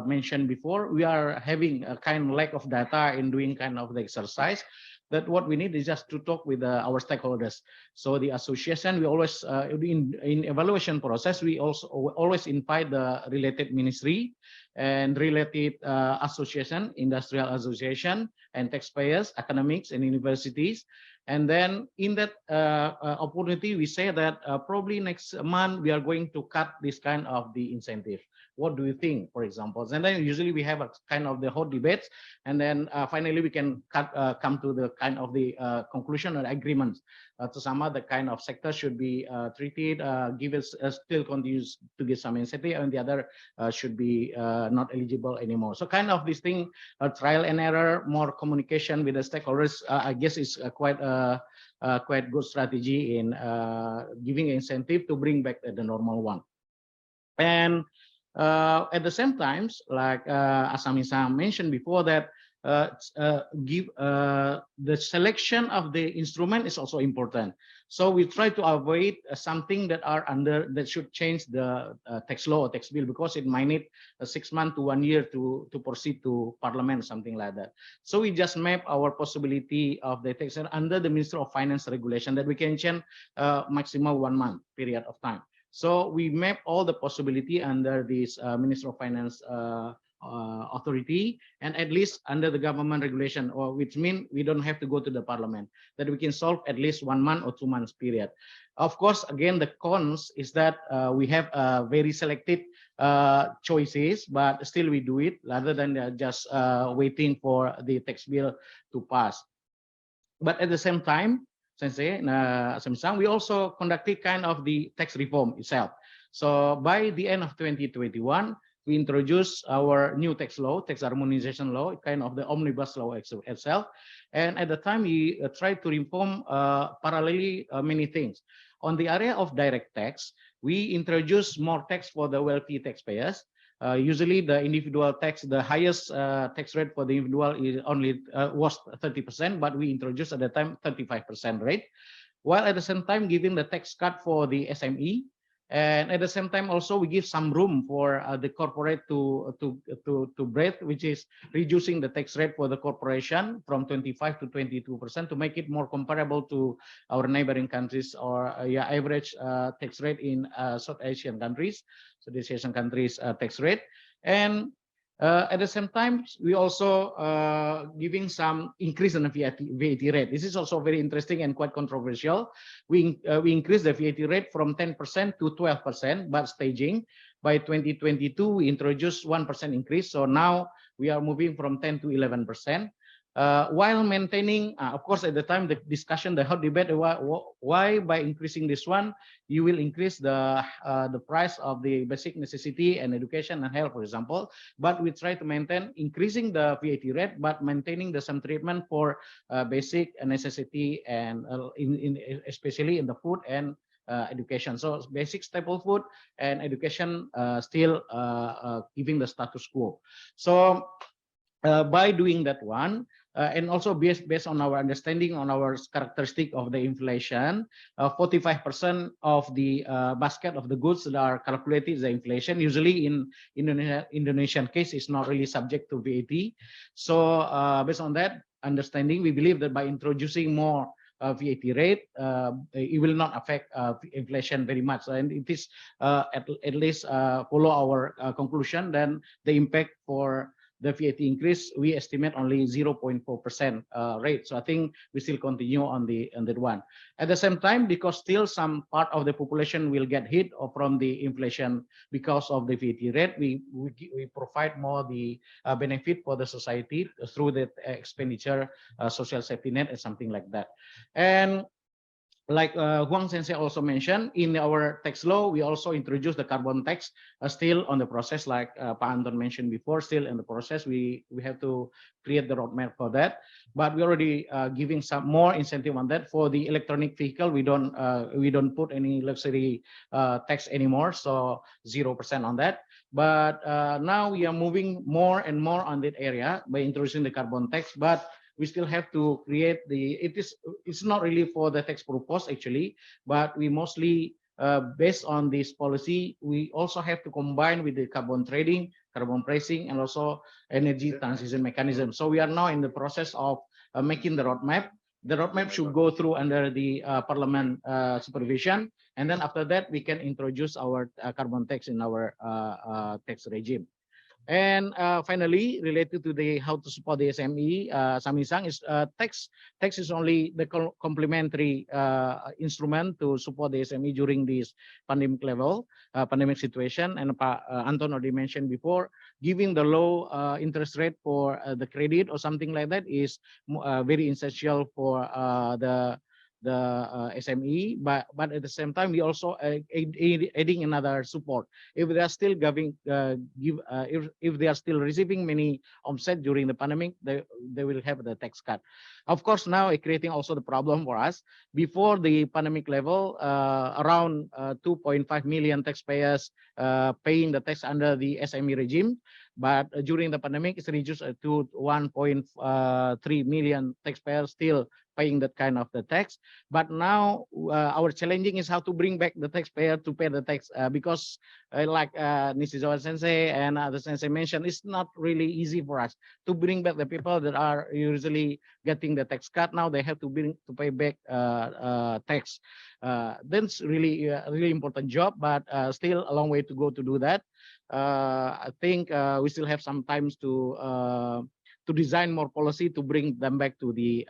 mentioned before, we are having a kind of lack of data in doing kind of the exercise. That what we need is just to talk with our stakeholders. So the association, we always in evaluation process, we also always invite the related ministry and related association, industrial association, and taxpayers, academics, and universities. And then in that opportunity, we say that probably next month we are going to cut this kind of the incentive. What do you think, for example? And then usually we have a kind of the hot debates, and then finally we can come to the kind of the conclusion or agreement to some other kind of sector should be treated, give us still continues to give some incentive, and the other should be not eligible anymore. So kind of this thing, trial and error, more communication with the stakeholders, I guess is quite good strategy in giving incentive to bring back the normal one. And At the same time, like Asami-san mentioned before, that the selection of the instrument is also important. So we try to avoid something that should change the tax law or tax bill, because it might need 6 months to 1 year to proceed to parliament, something like that. So we just map our possibility of the tax under the Ministry of Finance regulation that we can change maximum 1 month period of time. So we map all the possibility under this Ministry of Finance authority, and at least under the government regulation, or which means we don't have to go to the parliament, that we can solve at least 1 month or 2 months period. Of course, again, the cons is that we have very selected choices, but still we do it rather than just waiting for the tax bill to pass. But at the same time, Sensei, we also conducted kind of the tax reform itself. So by the end of 2021, we introduced our new tax law, tax harmonization law, kind of the omnibus law itself. And at the time, we tried to reform parallelly many things. On the area of direct tax, we introduced more tax for the wealthy taxpayers. Usually the individual tax, the highest tax rate for the individual is only was 30%, but we introduced at the time 35% rate, while at the same time giving the tax cut for the SME, and at the same time also we give some room for the corporate to breathe, which is reducing the tax rate for the corporation from 25 to 22% to make it more comparable to our neighboring countries, or average tax rate in South Asian countries. So this Asian countries tax rate. And at the same time, we also giving some increase in the VAT rate. This is also very interesting and quite controversial. We increased the VAT rate from 10% to 12%, but staging. By 2022, we introduced 1% increase. So now we are moving from 10 to 11%. While maintaining, of course, at the time, the discussion, the hot debate, why by increasing this one, you will increase the price of the basic necessity and education and health, for example. But we try to maintain increasing the VAT rate, but maintaining the same treatment for basic necessity and especially in the food and education. So basic staple food and education still giving the status quo. So by doing that one, and also based on our understanding on our characteristic of the inflation, 45% of the basket of the goods that are calculated the inflation. Usually in Indonesian case is not really subject to VAT. So based on that understanding, we believe that by introducing more VAT rate, it will not affect inflation very much, and it is at least follow our conclusion. Then the impact for the VAT increase, we estimate only 0.4% rate. So I think we still continue on that one. At the same time, because still some part of the population will get hit from the inflation because of the VAT rate, we provide more the benefit for the society through the expenditure, social safety net, and something like that. And like Huang Sensei also mentioned, in our tax law, we also introduced the carbon tax, still on the process, like Pak Anton mentioned before, still in the process. We have to create the roadmap for that, but we already giving some more incentive on that. For the electronic vehicle, we don't put any luxury tax anymore, so 0% on that. But now we are moving more and more on that area by introducing the carbon tax, but we still have to create it's not really for the tax purpose actually, but we mostly based on this policy, we also have to combine with the carbon trading, carbon pricing, and also energy transition mechanism. So we are now in the process of making the roadmap. The roadmap should go through under the parliament supervision, and then after that we can introduce our carbon tax in our tax regime. And finally, related to the how to support the SME, Sami-san, is tax is only the complementary instrument to support the SME during this pandemic level, pandemic situation. And Pak Anton already mentioned before, giving the low interest rate for the credit or something like that is very essential for the SME, but at the same time we also adding another support. If they are still giving if they are still receiving many offset during the pandemic, they will have the tax cut. Of course, now it creating also the problem for us. Before the pandemic level, around 2.5 million taxpayers paying the tax under the SME regime, but during the pandemic it's reduced to 1.3 million taxpayers still paying that kind of the tax. But now our challenging is how to bring back the taxpayer to pay the tax, because like Nishizawa Sensei and other Sensei mentioned, it's not really easy for us to bring back the people that are usually getting the tax cut. Now they have to pay back tax. That's really really important job, but still a long way to go to do that. I think we still have some times to design more policy to bring them back to the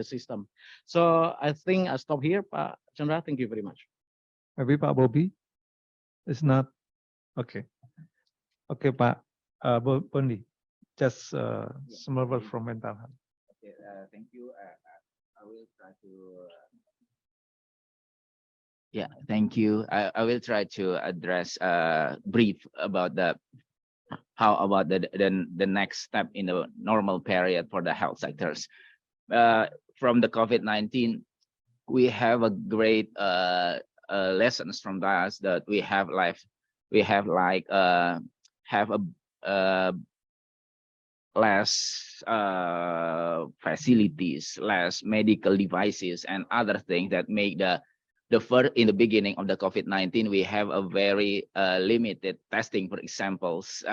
system. So I think I stop here, Pak Chandra. Thank you very much. Maybe Pak Bobby is not okay. Okay, Pak Bondi, just small word from mental health. Okay, thank you. I will try to. Yeah, thank you. I will try to address brief about how about the next step in the normal period for the health sectors. From the COVID-19, we have a great lessons from that we have less facilities, less medical devices, and other things that make the first, in the beginning of the COVID-19, we have a very limited testing, for examples.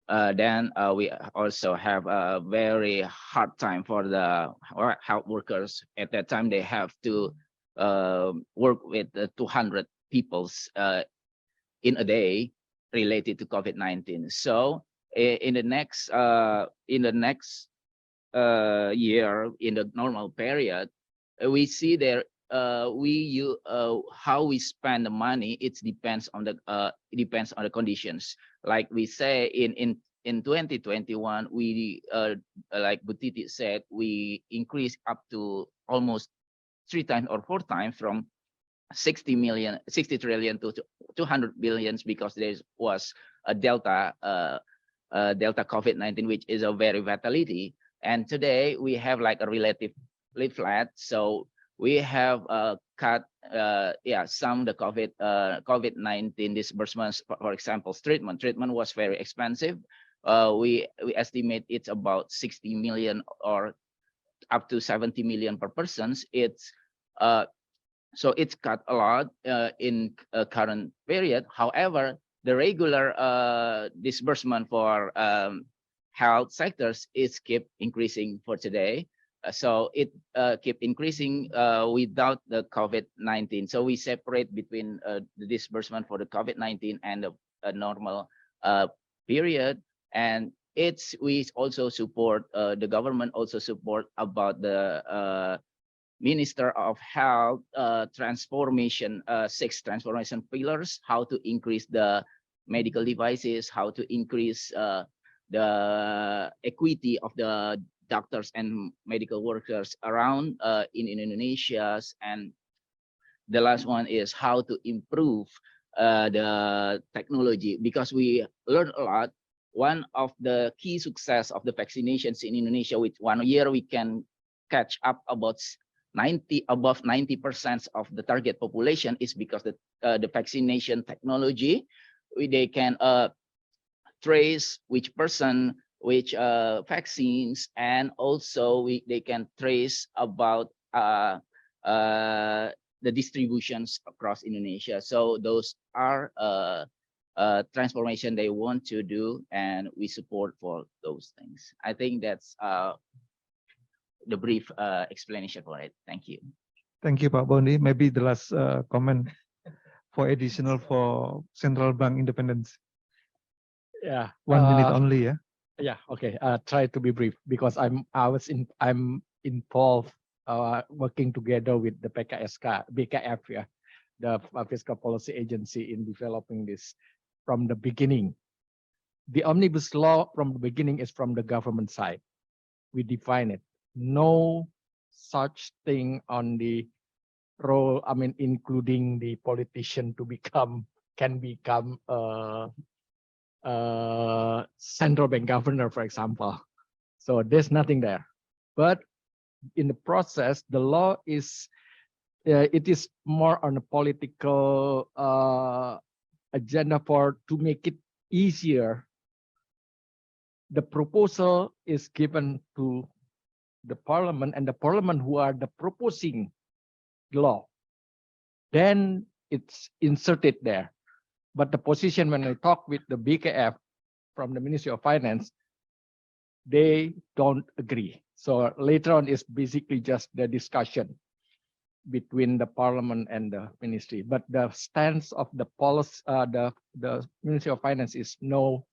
Then we also have a very hard time for the health workers. At that time, they have to work with 200 people in a day related to COVID-19. So in the next year, in the normal period, we see there how we spend the money. It depends on the conditions. Like we say in 2021, we like Butiti said, we increased up to almost 3 times or 4 times from 60 trillion to 200 billions, because there was a Delta COVID-19, which is a very fatality. And today we have like a relatively flat. So we have cut some the COVID-19 disbursements. For example, treatment was very expensive. We estimate it's about 60 million or up to 70 million per person. It's so it's cut a lot in current period. However, the regular disbursement for health sectors is keep increasing for today. So it keep increasing without the COVID-19. So we separate between the disbursement for the COVID-19 and the normal period. And we also support, the government also support about the Minister of Health transformation, 6 transformation pillars, how to increase the medical devices, how to increase the equity of the doctors and medical workers around in Indonesia. And the last one is how to improve the technology, because we learned a lot. One of the key success of the vaccinations in Indonesia, with 1 year we can catch up about above 90% of the target population, is because the vaccination technology, they can trace which person, which vaccines, and also they can trace about the distributions across Indonesia. So those are transformation they want to do, and we support for those things. I think that's the brief explanation for it. Thank you. Thank you, Pak Bondi. Maybe the last comment for additional for central bank independence. Yeah, 1 minute only. Yeah. Yeah. Okay. Try to be brief, because I'm involved working together with the BKF, yeah, the Fiscal Policy Agency, in developing this from the beginning. The omnibus law from the beginning is from the government side. We define it. No such thing on the role, I mean, including the politician to can become central bank governor, for example. So there's nothing there. But in the process, the law is, it is more on a political agenda to make it easier. The proposal is given to the parliament, and the parliament who are the proposing law, then it's inserted there. But the position, when I talk with the BKF from the Ministry of Finance, they don't agree. So later on is basically just the discussion between the parliament and the ministry. But the stance of the policy, the Ministry of Finance is no,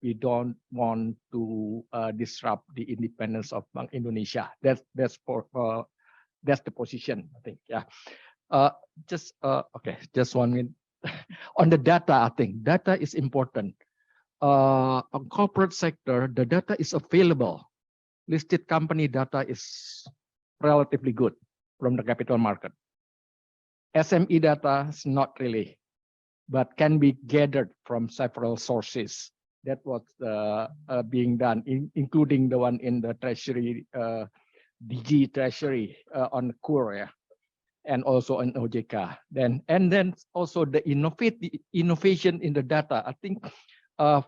we don't want to disrupt the independence of Bank Indonesia. That's the position, I think. Yeah. Okay, just 1 minute. On the data, I think data is important. On corporate sector, the data is available. Listed company data is relatively good from the capital market. SME data is not really, but can be gathered from several sources. That was being done, including the one in the Treasury, DG Treasury on Korea, and also on OJK. Then also the innovation in the data. I think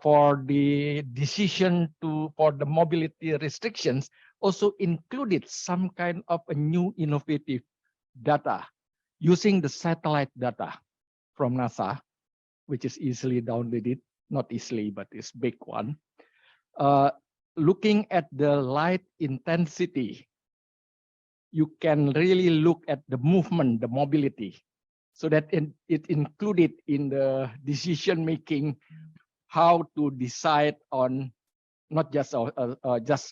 for the decision for the mobility restrictions also included some kind of a new innovative data using the satellite data from NASA, which is easily downloaded, not easily, but it's big one. Looking at the light intensity, you can really look at the movement, the mobility, so that it included in the decision making how to decide on not just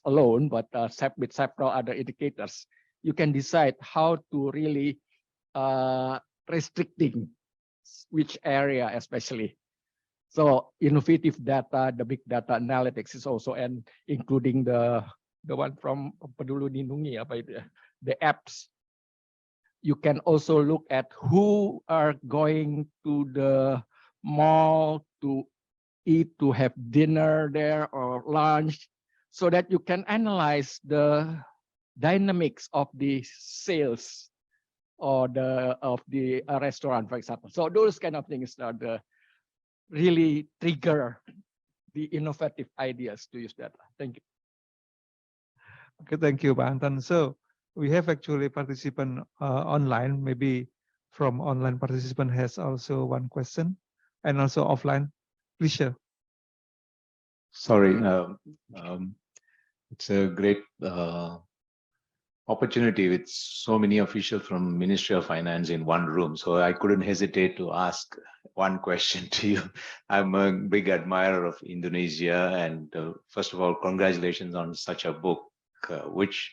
alone, but with several other indicators. You can decide how to really restricting which area especially. So innovative data, the big data analytics is also, and including the one from Peduli Lindungi, the apps. You can also look at who are going to the mall to eat, to have dinner there or lunch, so that you can analyze the dynamics of the sales or of the restaurant, for example. So those kind of things are really trigger the innovative ideas to use data. Thank you. Okay, thank you, Pak Anton. So we have actually participant online. Maybe from online participant has also one question, and also offline. Please share. Sorry, it's a great opportunity with so many officials from Ministry of Finance in one room. So I couldn't hesitate to ask one question to you. I'm a big admirer of Indonesia, and first of all, congratulations on such a book, which,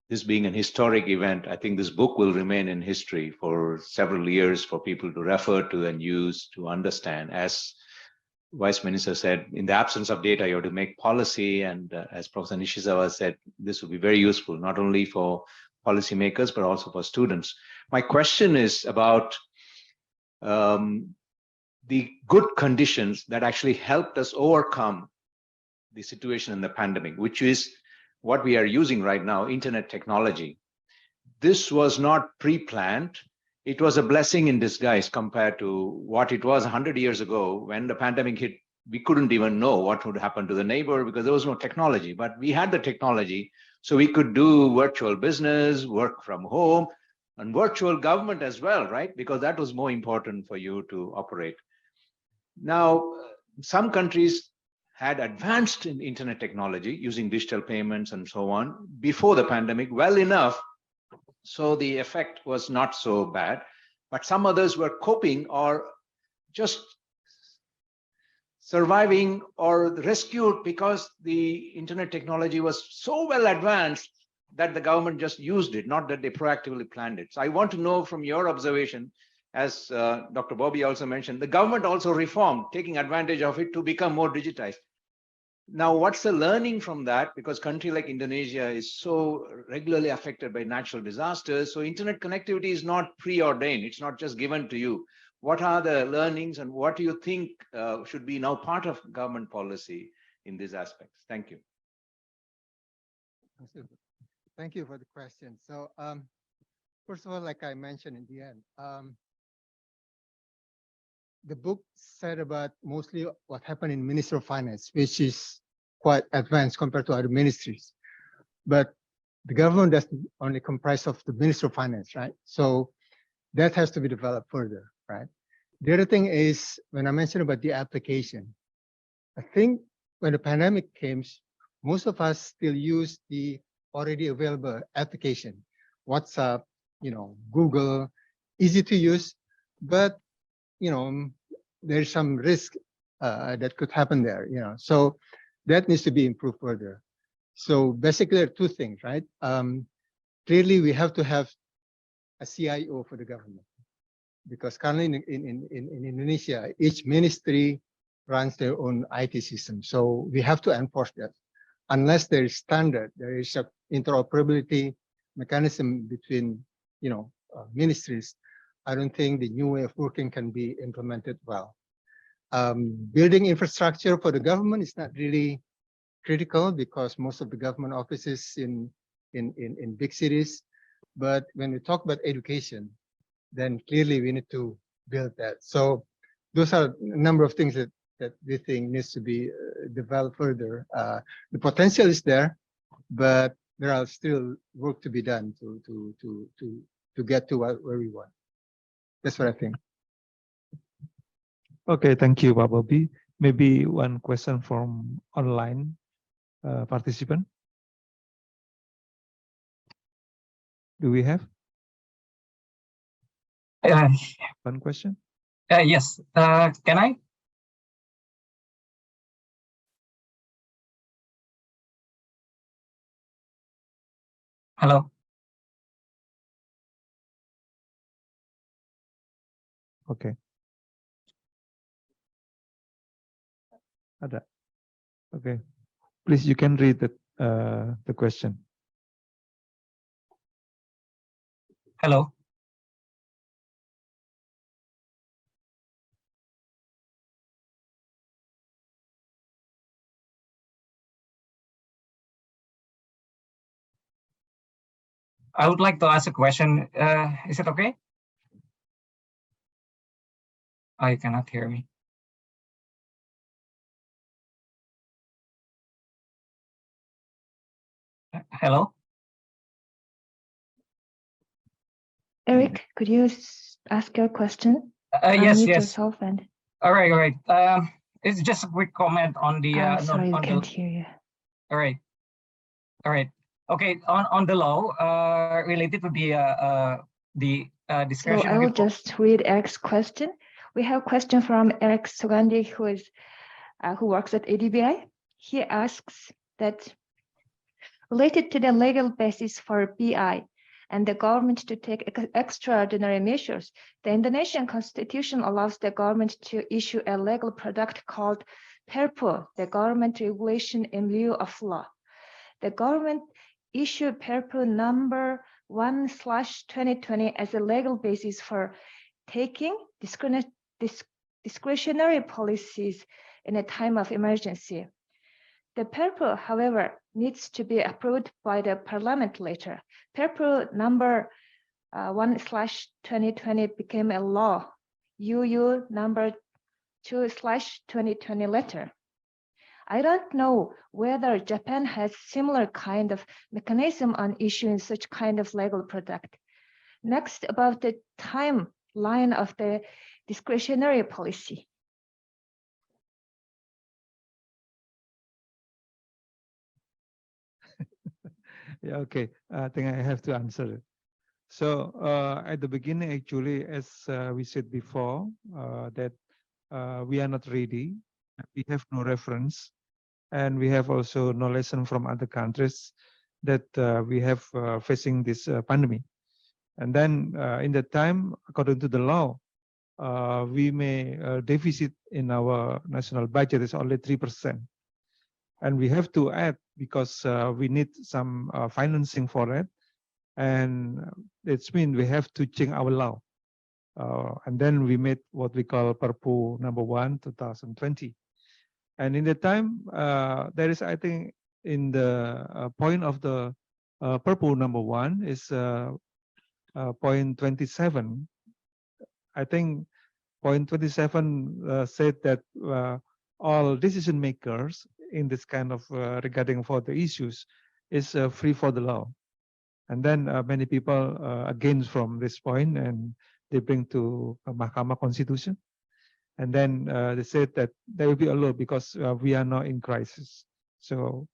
this being an historic event, I think this book will remain in history for several years for people to refer to and use to understand. As Vice Minister said, in the absence of data, you have to make policy. And as Professor Nishizawa said, this will be very useful, not only for policymakers, but also for students. My question is about the good conditions that actually helped us overcome the situation in the pandemic, which is what we are using right now, internet technology. This was not pre-planned. It was a blessing in disguise compared to what it was 100 years ago. When the pandemic hit, we couldn't even know what would happen to the neighbor because there was no technology, but we had the technology. So we could do virtual business, work from home, and virtual government as well, right? Because that was more important for you to operate. Now, some countries had advanced in internet technology using digital payments and so on before the pandemic well enough, so the effect was not so bad. But some others were coping or just surviving or rescued because the internet technology was so well advanced that the government just used it, not that they proactively planned it. So I want to know from your observation, as Dr. Bobby also mentioned, the government also reformed, taking advantage of it to become more digitized. Now, what's the learning from that? Because country like Indonesia is so regularly affected by natural disasters. So internet connectivity is not preordained. It's not just given to you. What are the learnings and what do you think should be now part of government policy in these aspects? Thank you. Thank you for the question. So first of all, like I mentioned in the end, the book said about mostly what happened in Ministry of Finance, which is quite advanced compared to other ministries. But the government doesn't only comprise of the Ministry of Finance, right? So that has to be developed further, right? The other thing is, when I mentioned about the application, I think when the pandemic came, most of us still use the already available application, WhatsApp, Google, easy to use, but there's some risk that could happen there, so that needs to be improved further. So basically there are two things, right? Clearly we have to have a CIO for the government, because currently in Indonesia, each ministry runs their own IT system. So we have to enforce that. Unless there is standard, there is a interoperability mechanism between ministries, I don't think the new way of working can be implemented well. Building infrastructure for the government is not really critical because most of the government offices in big cities. But when we talk about education, then clearly we need to build that. So those are a number of things that we think needs to be developed further. The potential is there, but there are still work to be done to get to where we want. That's what I think. Okay, thank you, Pak Bobby. Maybe one question from online participant. Do we have one question? Yes. Can I? Hello. Okay. Ada. Okay. Please, you can read the question. Hello. I would like to ask a question. Is it okay? Oh, you cannot hear me. Hello? Eric, could you ask your question? Yes, Unmute yes. yourself and. All right, all right. It's just a quick comment on the. I'm sorry, we can't the, hear you. All right. All right. Okay. On the law related to the discretionary. So I will just read Eric's question. We have a question from Eric Sugandi, who works at ADBI. He asks that related to the legal basis for BI and the government to take extraordinary measures, the Indonesian constitution allows the government to issue a legal product called Perpu, the government regulation in lieu of law. The government issued Perpu number 1/2020 as a legal basis for taking discretionary policies in a time of emergency. The Perpu, however, needs to be approved by the parliament later. Perpu number 1/2020 became a law, UU number 2/2020 later. I don't know whether Japan has similar kind of mechanism on issuing such kind of legal product. Next, about the timeline of the discretionary policy. Yeah, okay. I think I have to answer it. So at the beginning, actually, as we said before, that we are not ready. We have no reference. And we have also no lesson from other countries that we have facing this pandemic. And then in that time, according to the law, we may deficit in our national budget is only 3%. And we have to add because we need some financing for it. And it's mean we have to change our law. And then we made what we call Perpu number 1, 2020. And in the time, there is, I think, in the point of the Perpu number 1 is point 27. I think point 27 said that all decision makers in this kind of regarding for the issues is free for the law. And then many people against from this point, and they bring to Mahkamah Constitution. And then they said that there will be a law because we are not in crisis. So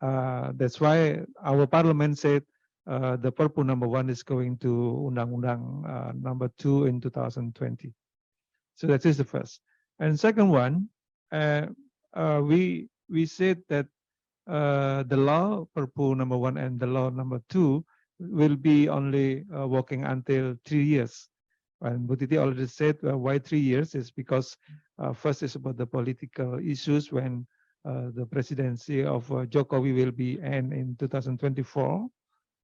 that's why our parliament said the Perpu number 1 is going to Undang-Undang number 2 in 2020. So that is the first. And second one, we said that the law Perpu number 1 and the law number 2 will be only working until 3 years. And Bu Titi already said why 3 years is because first is about the political issues when the presidency of Jokowi will be end in 2024,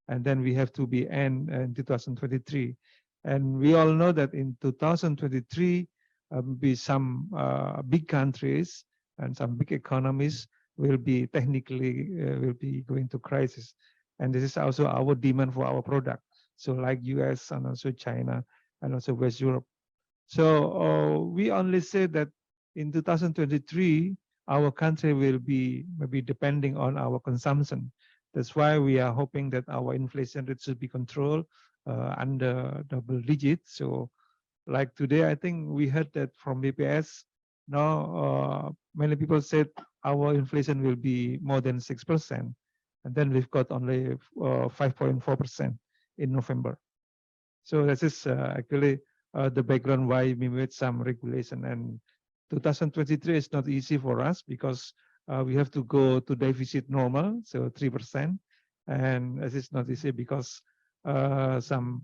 and then we have to be end in 2023. And we all know that in 2023, be some big countries and some big economies will be technically will be going to crisis. And this is also our demand for our product. So like US and also China and also West Europe. So we only say that in 2023, our country will be maybe depending on our consumption. That's why we are hoping that our inflation rate should be controlled under double digits. So like today, I think we heard that from BPS, now many people said our inflation will be more than 6%. And then we've got only 5.4% in November. So this is actually the background why we made some regulation. And 2023 is not easy for us because we have to go to deficit normal, so 3%. And this is not easy because some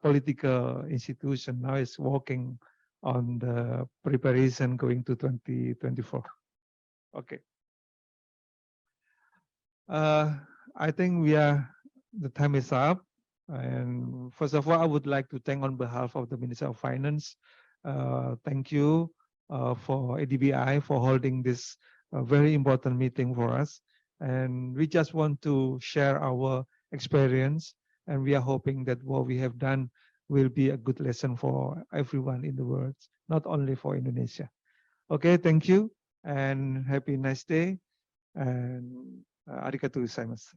political institution now is working on the preparation going to 2024. Okay. I think the time is up. And first of all, I would like to thank on behalf of the Minister of Finance. Thank you for ADBI for holding this very important meeting for us. And we just want to share our experience. And we are hoping that what we have done will be a good lesson for everyone in the world, not only for Indonesia. Okay, thank you and happy nice day. And arigatou gozaimasu.